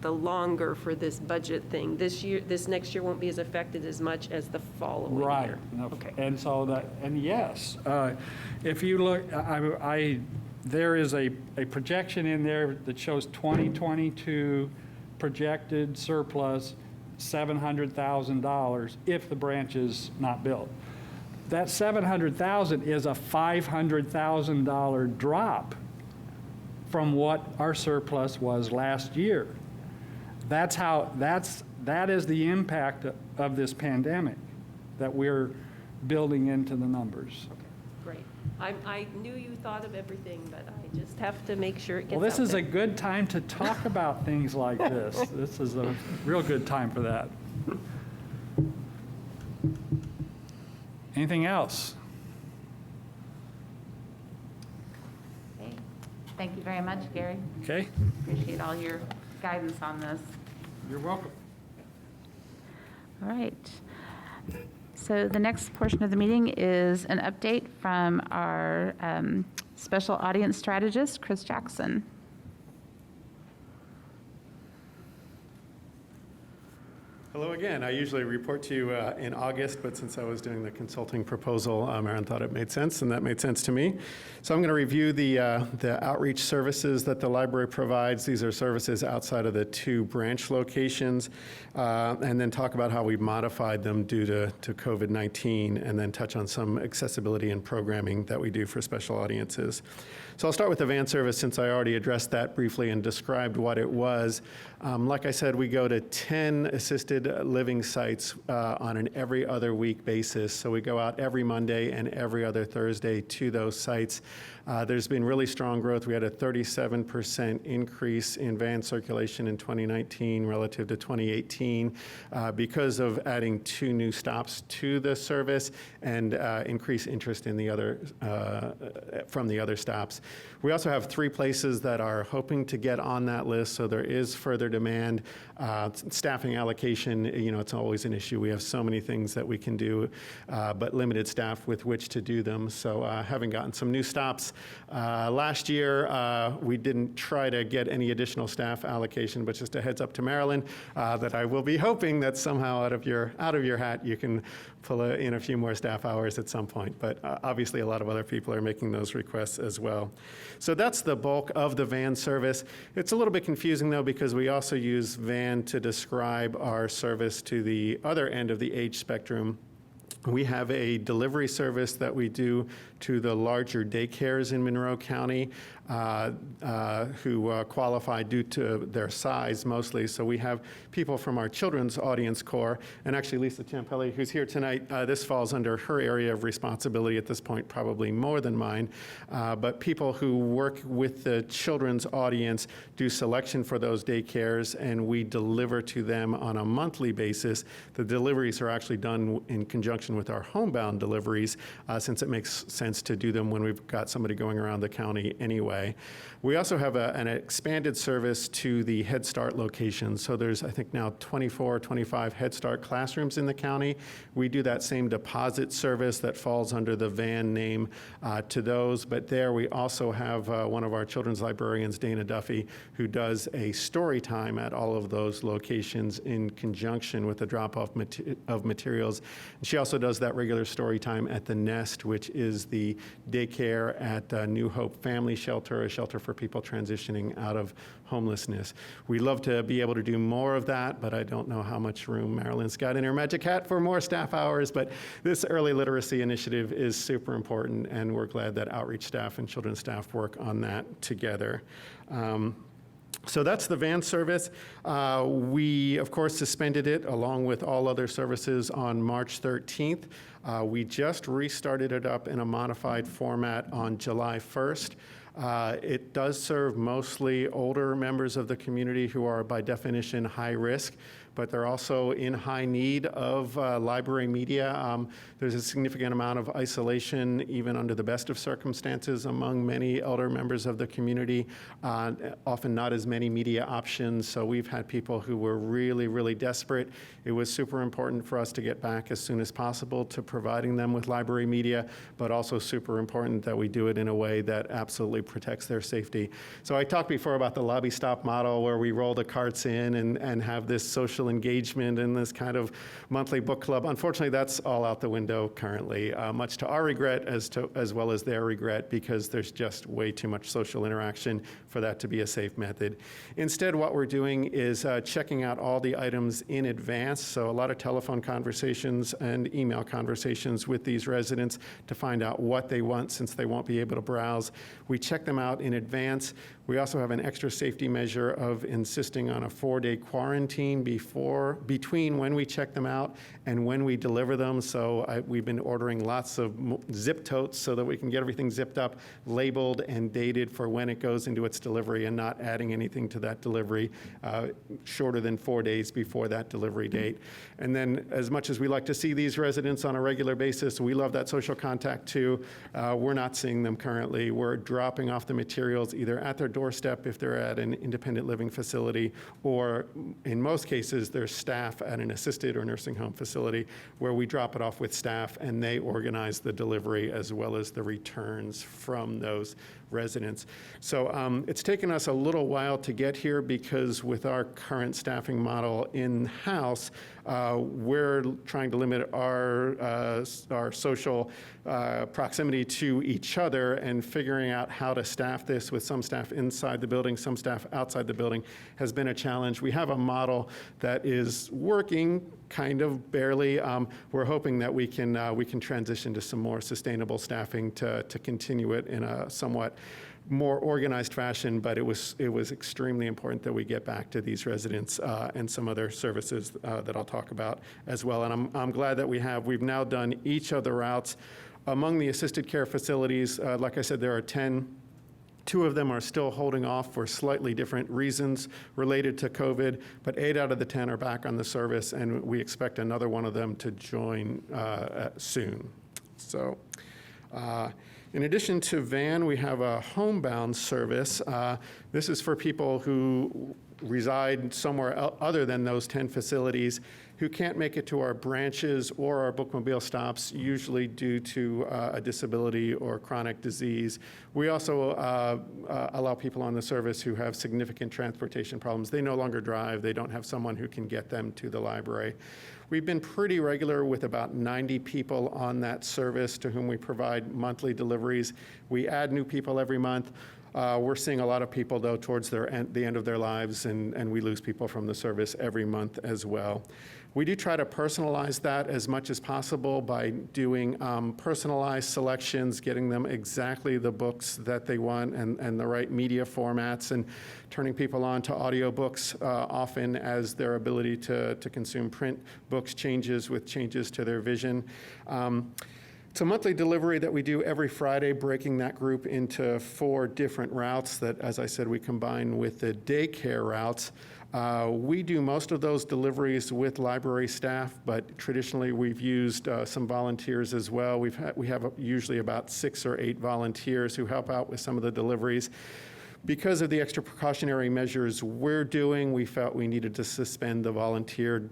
the longer for this budget thing. This next year won't be as affected as much as the following year. Right. Okay. And so yes, if you look, there is a projection in there that shows 2022 projected surplus $700,000 if the branch is not built. That $700,000 is a $500,000 drop from what our surplus was last year. That is the impact of this pandemic that we're building into the numbers. Great. I knew you thought of everything, but I just have to make sure it gets Well, this out is there. a good time to talk about things like this. This is a real good time for that. Anything else? Okay. Thank you very much, Gary. Okay, Appreciate all your guidance on this. you're welcome. All right. So the next portion of the meeting is an update from our special audience strategist, Chris Jackson. Hello again. I usually report to you in August, but since I was doing the consulting proposal, Aaron thought it made sense, and that made sense to me. So I'm going to review the outreach services that the library provides. These are services outside of the 2 branch locations, and then talk about how we modified them due to COVID-19, and then touch on some accessibility and programming that we do for special audiences. So I'll start with the van service, since I already addressed that briefly and described what it was. Like I said, we go to 10 assisted living sites on an every other week basis. So we go out every Monday and every other Thursday to those sites. There's been really strong growth. We had a 37% increase in van circulation in 2019 relative to 2018 because of adding 2 new stops to the service and increased interest in the other from the other stops. We also have 3 places that are hoping to get on that list, so there is further demand. Staffing allocation again, it's always an issue. We have so many things that we can do, but limited staff with which to do them. So having gotten some new stops last year, we didn't try to get any additional staff allocation, but just a heads up to Marilyn that I will be hoping that somehow out of your hat you can pull in a few more staff hours at some point. But obviously a lot of other people are making those requests as well. So that's the bulk of the van service. It's a little bit confusing though, because we also use van to describe our service to the other end of the age spectrum. We have a delivery service that we do to the larger daycares in Monroe County who qualify due to their size mostly. So we have people from our children's audience corps, and actually Lisa Tampelli, who's here tonight, this falls under her area of responsibility at this point, probably more than mine. But people who work with the children's audience do selection for those daycares, and we deliver to them on a monthly basis. The deliveries are actually done in conjunction with our homebound deliveries, since it makes sense to do them when we've got somebody going around the county anyway. We also have an expanded service to the Head Start locations. So there's, I think now 24, 25 Head Start classrooms in the county. We do that same deposit service that falls under the van name to those. But there we also have one of our children's librarians, Dana Duffy, who does a story time at all of those locations in conjunction with the drop-off of materials. And she also does that regular story time at the Nest, which is the daycare at New Hope Family Shelter, a shelter for people transitioning out of homelessness. We love to be able to do more of that, but I don't know how much room Marilyn's got in her magic hat for more staff hours, but this early literacy initiative is super important, and we're glad that outreach staff and children's staff work on that together. So that's the van service. We, of course, suspended it along with all other services on March 13th. We just restarted it up in a modified format on July 1st. It does serve mostly older members of the community who are by definition high risk, but they're also in high need of library media. There's a significant amount of isolation, even under the best of circumstances, among many elder members of the community, often not as many media options. So we've had people who were really, really desperate. It was super important for us to get back as soon as possible to providing them with library media, but also super important that we do it in a way that absolutely protects their safety. So I talked before about the lobby stop model, where we roll the carts in and have this social engagement and this kind of monthly book club. Unfortunately, that's all out the window currently, much to our regret as well as their regret, because there's just way too much social interaction for that to be a safe method. Instead, what we're doing is checking out all the items in advance, so a lot of telephone conversations and email conversations with these residents to find out what they want, since they won't be able to browse. We check them out in advance. We also have an extra safety measure of insisting on a 4-day quarantine between when we check them out and when we deliver them. So we've been ordering lots of zip totes so that we can get everything zipped up, labeled, and dated for when it goes into its delivery, and not adding anything to that delivery shorter than 4 days before that delivery date. And then, as much as we like to see these residents on a regular basis, we love that social contact too. We're not seeing them currently. We're dropping off the materials either at their doorstep if they're at an independent living facility, or in most cases, there's staff at an assisted or nursing home facility where we drop it off with staff and they organize the delivery as well as the returns from those residents. So it's taken us a little while to get here, because with our current staffing model in-house, we're trying to limit our social proximity to each other, and figuring out how to staff this with some staff inside the building, some staff outside the building has been a challenge. We have a model that is working, kind of barely. We're hoping that we can transition to some more sustainable staffing to continue it in a somewhat more organized fashion, but it was extremely important that we get back to these residents and some other services that I'll talk about as well. And I'm glad that we've now done each of the routes. Among the assisted care facilities, like I said, there are 10. 2 of them are still holding off for slightly different reasons related to COVID, but 8 out of the 10 are back on the service, and we expect another one of them to join soon. So, in addition to van, we have a homebound service. This is for people who reside somewhere other than those 10 facilities who can't make it to our branches or our bookmobile stops, usually due to a disability or chronic disease. We also allow people on the service who have significant transportation problems. They no longer drive. They don't have someone who can get them to the library. We've been pretty regular with about 90 people on that service to whom we provide monthly deliveries. We add new people every month. We're seeing a lot of people, though, towards the end of their lives, and we lose people from the service every month as well. We do try to personalize that as much as possible by doing personalized selections, getting them exactly the books that they want and the right media formats, and turning people on to audiobooks often as their ability to consume print books changes with changes to their vision. It's a monthly delivery that we do every Friday, breaking that group into 4 different routes that, as I said, we combine with the daycare routes. We do most of those deliveries with library staff, but traditionally we've used some volunteers as well. We have usually about 6 or 8 volunteers who help out with some of the deliveries. Because of the extra precautionary measures we're doing, we felt we needed to suspend the volunteer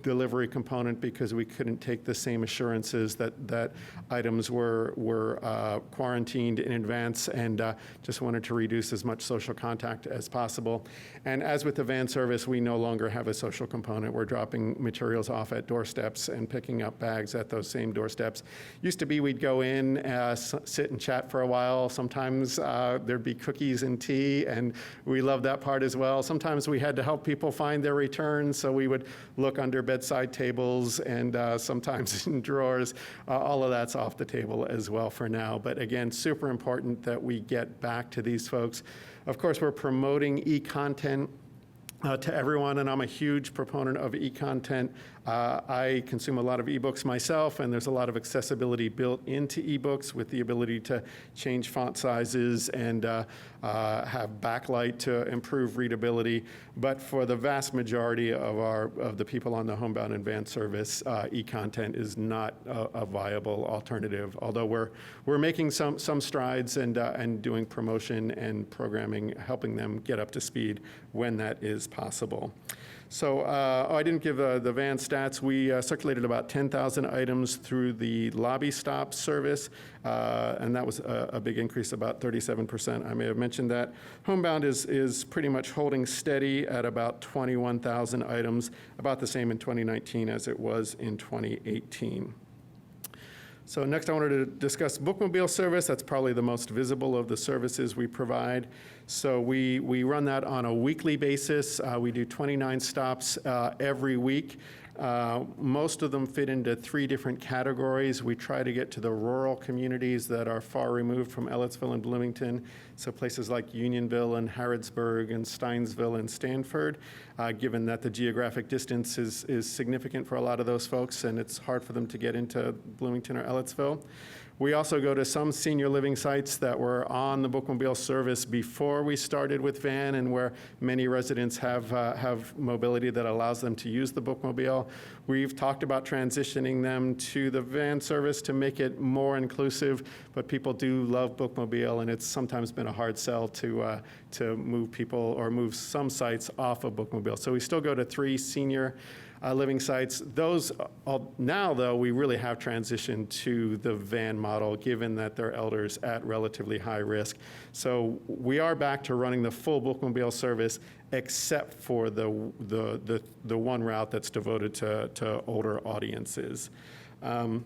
delivery component because we couldn't take the same assurances that items were quarantined in advance, and just wanted to reduce as much social contact as possible. And as with the van service, we no longer have a social component. We're dropping materials off at doorsteps and picking up bags at those same doorsteps. Used to be we'd go in, sit and chat for a while. Sometimes there'd be cookies and tea, and we loved that part as well. Sometimes we had to help people find their returns, so we would look under bedside tables and sometimes in drawers. All of that's off the table as well for now. But again, super important that we get back to these folks. Of course, we're promoting e-content to everyone, and I'm a huge proponent of e-content. I consume a lot of ebooks myself, and there's a lot of accessibility built into ebooks with the ability to change font sizes and have backlight to improve readability. But for the vast majority of the people on the homebound and van service, e-content is not a viable alternative. Although we're making some strides and doing promotion and programming, helping them get up to speed when that is possible. So I didn't give the van stats. We circulated about 10,000 items through the lobby stop service, and that was a big increase, about 37%. I may have mentioned that. Homebound is pretty much holding steady at about 21,000 items, about the same in 2019 as it was in 2018. So next I wanted to discuss bookmobile service. That's probably the most visible of the services we provide. So we run that on a weekly basis. We do 29 stops every week. Most of them fit into 3 different categories. We try to get to the rural communities that are far removed from Ellettsville and Bloomington, so places like Unionville and Harrodsburg and Steinsville and Stanford, given that the geographic distance is significant for a lot of those folks, and it's hard for them to get into Bloomington or Ellettsville. We also go to some senior living sites that were on the bookmobile service before we started with van, and where many residents have mobility that allows them to use the bookmobile. We've talked about transitioning them to the van service to make it more inclusive, but people do love bookmobile, and it's sometimes been a hard sell to move people or move some sites off of bookmobile. So we still go to 3 senior living sites. Those now, though, we really have transitioned to the van model, given that they're elders at relatively high risk. So we are back to running the full bookmobile service, except for the one route that's devoted to older audiences. And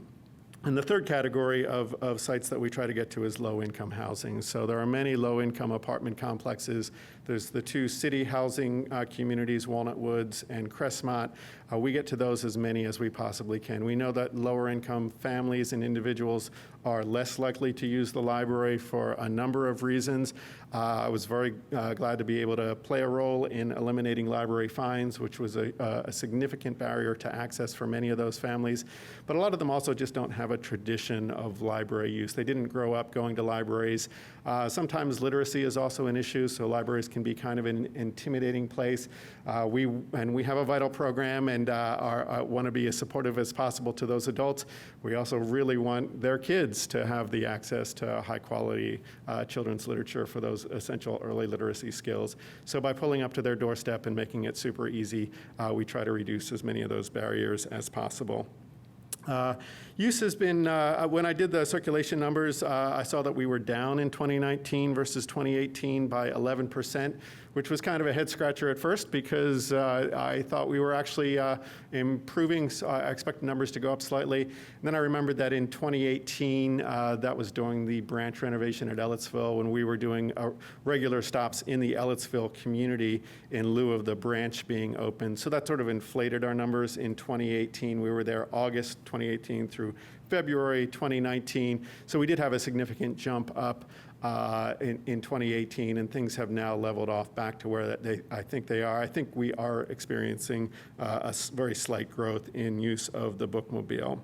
the third category of sites that we try to get to is low-income housing. So there are many low-income apartment complexes. There's the 2 city housing communities, Walnut Woods and Crestmont. We get to those as many as we possibly can. We know that lower-income families and individuals are less likely to use the library for a number of reasons. I was very glad to be able to play a role in eliminating library fines, which was a significant barrier to access for many of those families. But a lot of them also just don't have a tradition of library use. They didn't grow up going to libraries. Sometimes literacy is also an issue, so libraries can be kind of an intimidating place. We have a vital program and want to be as supportive as possible to those adults. We also really want their kids to have the access to high-quality children's literature for those essential early literacy skills. So by pulling up to their doorstep and making it super easy, we try to reduce as many of those barriers as possible. Use has been, when I did the circulation numbers, I saw that we were down in 2019 versus 2018 by 11%, which was kind of a head scratcher at first because I thought we were actually improving. So I expected numbers to go up slightly. And then I remembered that in 2018, that was during the branch renovation at Ellettsville when we were doing regular stops in the Ellettsville community in lieu of the branch being open. So that sort of inflated our numbers in 2018. We were there August 2018 through February 2019. So we did have a significant jump up in 2018, and things have now leveled off back to where I think they are. I think we are experiencing a very slight growth in use of the bookmobile.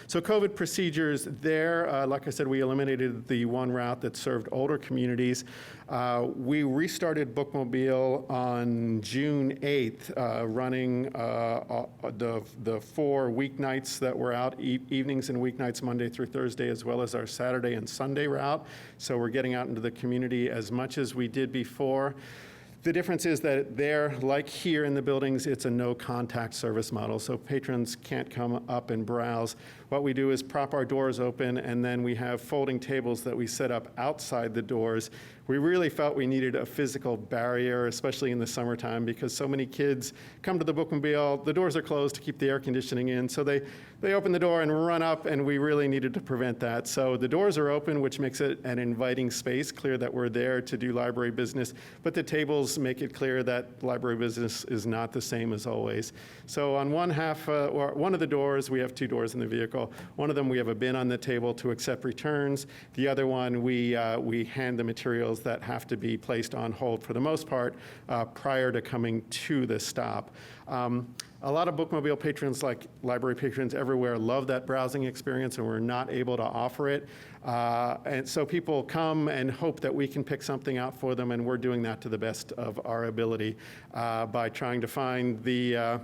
So COVID procedures there, like I said, we eliminated the one route that served older communities. We restarted Bookmobile on June 8th, running the 4 weeknights that were out, evenings and weeknights, Monday through Thursday, as well as our Saturday and Sunday route. So we're getting out into the community as much as we did before. The difference is that there, like here in the buildings, it's a no-contact service model, so patrons can't come up and browse. What we do is prop our doors open, and then we have folding tables that we set up outside the doors. We really felt we needed a physical barrier, especially in the summertime, because so many kids come to the bookmobile, the doors are closed to keep the air conditioning in, so they open the door and run up, and we really needed to prevent that. So the doors are open, which makes it an inviting space, clear that we're there to do library business, but the tables make it clear that library business is not the same as always. So on one half, or one of the doors, we have 2 doors in the vehicle. One of them, we have a bin on the table to accept returns. The other one, we hand the materials that have to be placed on hold for the most part prior to coming to the stop. A lot of bookmobile patrons, like library patrons everywhere, love that browsing experience, and we're not able to offer it. And so people come and hope that we can pick something out for them, and we're doing that to the best of our ability by trying to find the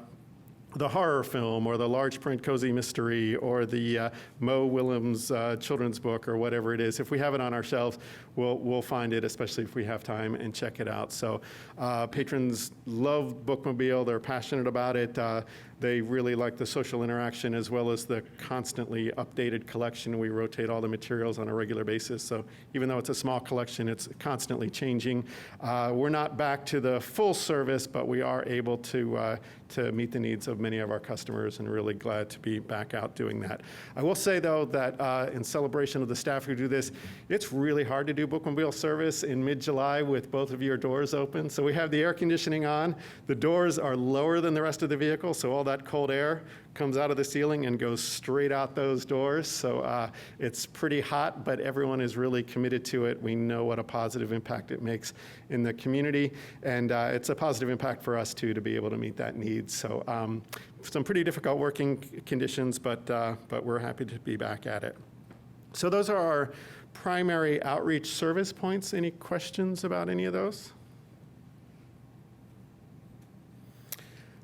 horror film or the large print cozy mystery or the Mo Willems children's book or whatever it is. If we have it on our shelves, we'll find it, especially if we have time, and check it out. So patrons love Bookmobile. They're passionate about it. They really like the social interaction as well as the constantly updated collection. We rotate all the materials on a regular basis. So even though it's a small collection, it's constantly changing. We're not back to the full service, but we are able to meet the needs of many of our customers, and really glad to be back out doing that. I will say, though, that in celebration of the staff who do this, it's really hard to do bookmobile service in mid-July with both of your doors open. So we have the air conditioning on. The doors are lower than the rest of the vehicle, so all that cold air comes out of the ceiling and goes straight out those doors. So it's pretty hot, but everyone is really committed to it. We know what a positive impact it makes in the community, and it's a positive impact for us, too, to be able to meet that need. So some pretty difficult working conditions, but we're happy to be back at it. So those are our primary outreach service points. Any questions about any of those?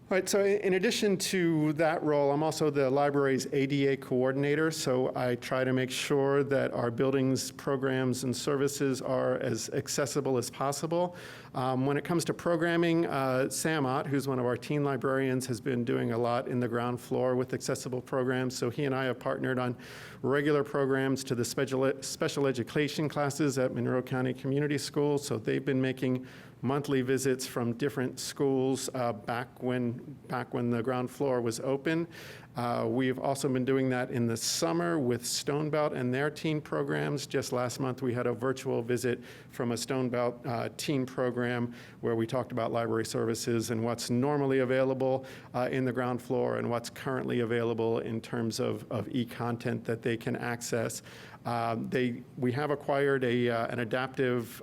All right, so in addition to that role, I'm also the library's ADA coordinator, so I try to make sure that our buildings, programs, and services are as accessible as possible. When it comes to programming, Sam Ott, who's one of our teen librarians, has been doing a lot in the ground floor with accessible programs, so he and I have partnered on regular programs to the special education classes at Monroe County Community Schools, so they've been making monthly visits from different schools back when the ground floor was open. We've also been doing that in the summer with Stonebelt and their teen programs. Just last month, we had a virtual visit from a Stonebelt teen program where we talked about library services and what's normally available in the ground floor and what's currently available in terms of e-content that they can access. We have acquired an adaptive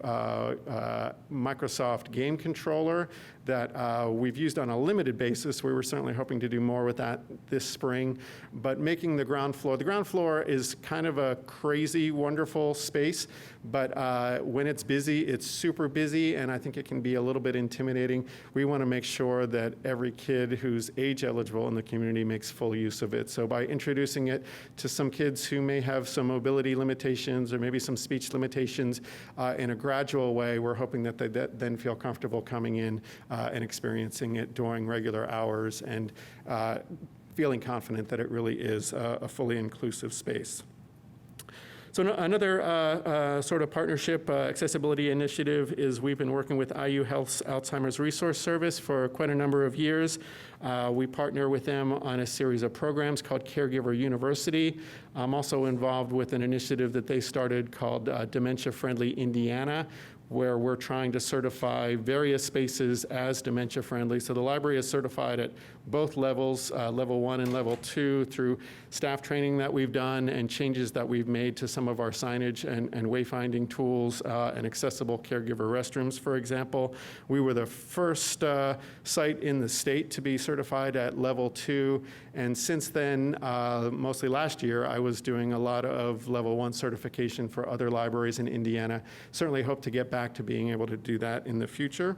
Microsoft game controller that we've used on a limited basis. We were certainly hoping to do more with that this spring, but making the ground floor is kind of a crazy, wonderful space, but when it's busy, it's super busy, and I think it can be a little bit intimidating. We want to make sure that every kid who's age eligible in the community makes full use of it. So by introducing it to some kids who may have some mobility limitations or maybe some speech limitations in a gradual way, we're hoping that they then feel comfortable coming in and experiencing it during regular hours and feeling confident that it really is a fully inclusive space. So another sort of partnership accessibility initiative is we've been working with IU Health's Alzheimer's Resource Service for quite a number of years. We partner with them on a series of programs called Caregiver University. I'm also involved with an initiative that they started called Dementia Friendly Indiana, where we're trying to certify various spaces as dementia-friendly. So the library is certified at both levels, level 1 and level 2, through staff training that we've done and changes that we've made to some of our signage and wayfinding tools and accessible caregiver restrooms, for example. We were the first site in the state to be certified at level 2, and since then, mostly last year, I was doing a lot of level 1 certification for other libraries in Indiana. Certainly hope to get back to being able to do that in the future.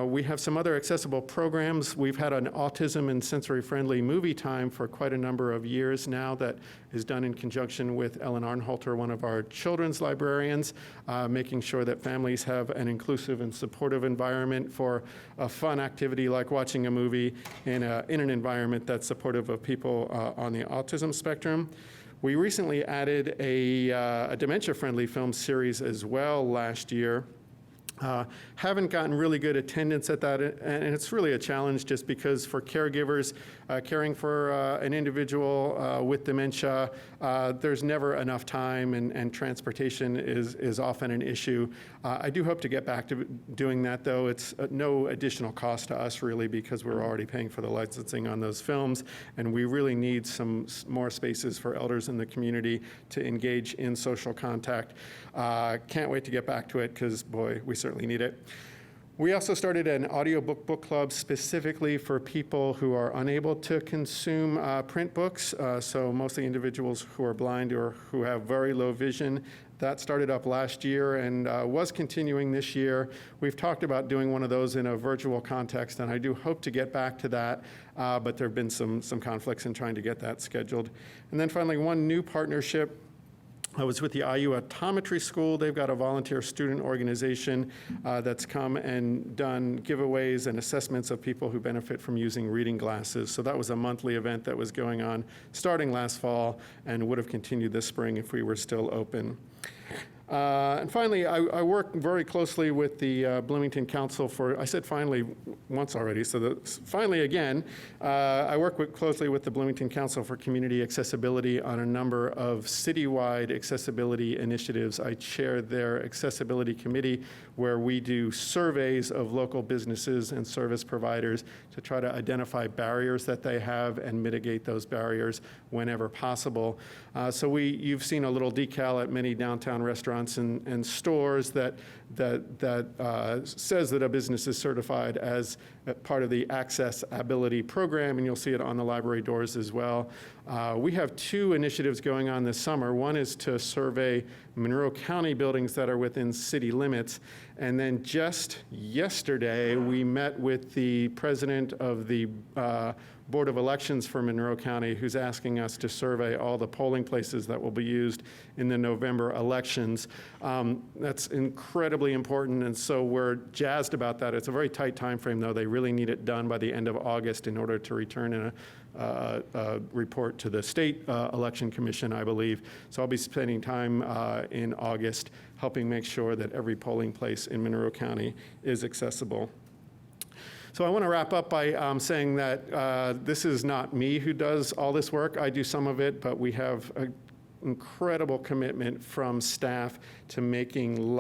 We have some other accessible programs. We've had an autism and sensory-friendly movie time for quite a number of years now that is done in conjunction with Ellen Arnholter, one of our children's librarians, making sure that families have an inclusive and supportive environment for a fun activity like watching a movie in an environment that's supportive of people on the autism spectrum. We recently added a dementia-friendly film series as well last year. Haven't gotten really good attendance at that, and it's really a challenge just because for caregivers, caring for an individual with dementia, there's never enough time, and transportation is often an issue. I do hope to get back to doing that, though. It's no additional cost to us, really, because we're already paying for the licensing on those films, and we really need some more spaces for elders in the community to engage in social contact. Can't wait to get back to it, because, boy, we certainly need it. We also started an audiobook book club specifically for people who are unable to consume print books, so mostly individuals who are blind or who have very low vision. That started up last year and was continuing this year. We've talked about doing one of those in a virtual context, and I do hope to get back to that, but there have been some conflicts in trying to get that scheduled. And then finally, one new partnership. I was with the IU Optometry School. They've got a volunteer student organization that's come and done giveaways and assessments of people who benefit from using reading glasses. So that was a monthly event that was going on starting last fall and would have continued this spring if we were still open. And finally, I work very closely with the Bloomington Council for, I said finally once already, so finally again, I work closely with the Bloomington Council for Community Accessibility on a number of citywide accessibility initiatives. I chair their accessibility committee where we do surveys of local businesses and service providers to try to identify barriers that they have and mitigate those barriers whenever possible. So you've seen a little decal at many downtown restaurants and stores that says that a business is certified as part of the accessibility program, and you'll see it on the library doors as well. We have two initiatives going on this summer. One is to survey Monroe County buildings that are within city limits, and then just yesterday we met with the president of the Board of Elections for Monroe County, who's asking us to survey all the polling places that will be used in the November elections. That's incredibly important, and so we're jazzed about that. It's a very tight time frame, though. They really need it done by the end of August in order to return in a report to the State Election Commission, I believe. So I'll be spending time in August helping make sure that every polling place in Monroe County is accessible. So I want to wrap up by saying that this is not me who does all this work. I do some of it, but we have incredible commitment from staff to making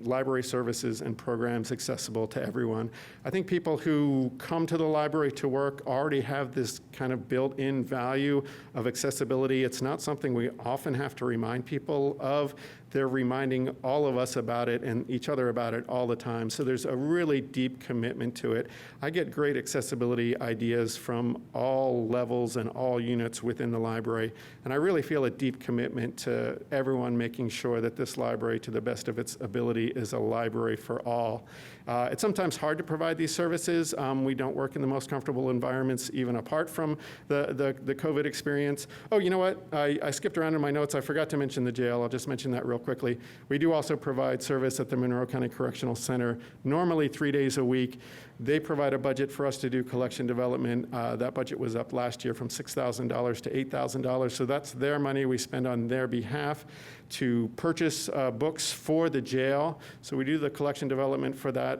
library services and programs accessible to everyone. I think people who come to the library to work already have this kind of built-in value of accessibility. It's not something we often have to remind people of. They're reminding all of us about it and each other about it all the time. So there's a really deep commitment to it. I get great accessibility ideas from all levels and all units within the library. And I really feel a deep commitment to everyone making sure that this library, to the best of its ability, is a library for all. It's sometimes hard to provide these services. We don't work in the most comfortable environments, even apart from the COVID experience. Oh, you know what? I skipped around in my notes. I forgot to mention the jail. I'll just mention that real quickly. We do also provide service at the Monroe County Correctional Center, normally 3 days a week. They provide a budget for us to do collection development. That budget was up last year from $6,000 to $8,000. So that's their money we spend on their behalf to purchase books for the jail. So we do the collection development for that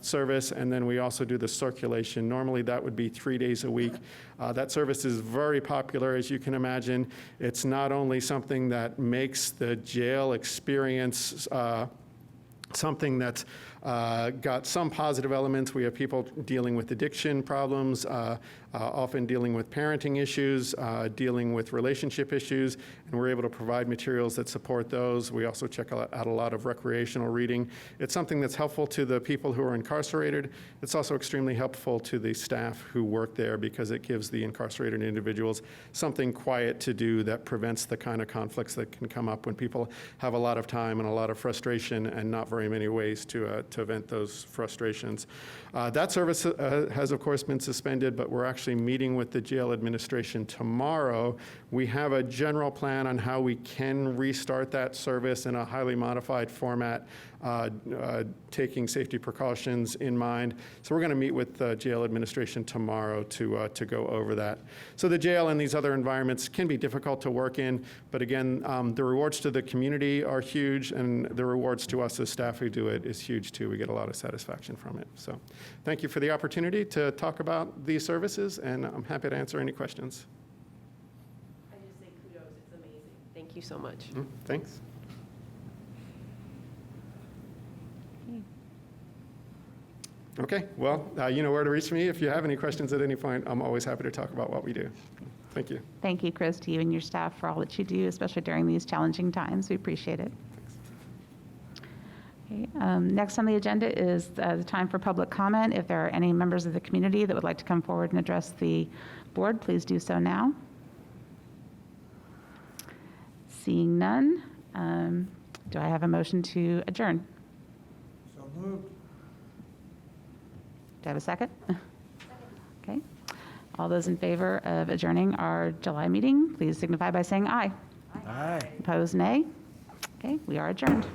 service, and then we also do the circulation. Normally that would be 3 days a week. That service is very popular, as you can imagine. It's not only something that makes the jail experience something that's got some positive elements. We have people dealing with addiction problems, often dealing with parenting issues, dealing with relationship issues, and we're able to provide materials that support those. We also check out a lot of recreational reading. It's something that's helpful to the people who are incarcerated. It's also extremely helpful to the staff who work there because it gives the incarcerated individuals something quiet to do that prevents the kind of conflicts that can come up when people have a lot of time and a lot of frustration and not very many ways to vent those frustrations. That service has, of course, been suspended, but we're actually meeting with the jail administration tomorrow. We have a general plan on how we can restart that service in a highly modified format, taking safety precautions in mind. So we're going to meet with the jail administration tomorrow to go over that. So the jail and these other environments can be difficult to work in, but again, the rewards to the community are huge, and the rewards to us as staff who do it is huge too. We get a lot of satisfaction from it. So thank you for the opportunity to talk about these services, and I'm happy to answer any questions. I just say kudos, it's amazing. Thank you so much. Thanks. Okay, well, you know where to reach me. If you have any questions at any point, I'm always happy to talk about what we do. Thank you. Thank you, Chris, to you and your staff for all that you do, especially during these challenging times. We appreciate it. Okay, next on the agenda is the time for public comment. If there are any members of the community that would like to come forward and address the board, please do so now. Seeing none, do I have a motion to adjourn? So moved. Do I have a second? Okay. All those in favor of adjourning our July meeting, please signify by saying aye. Aye. Opposed, nay. Okay, we are adjourned.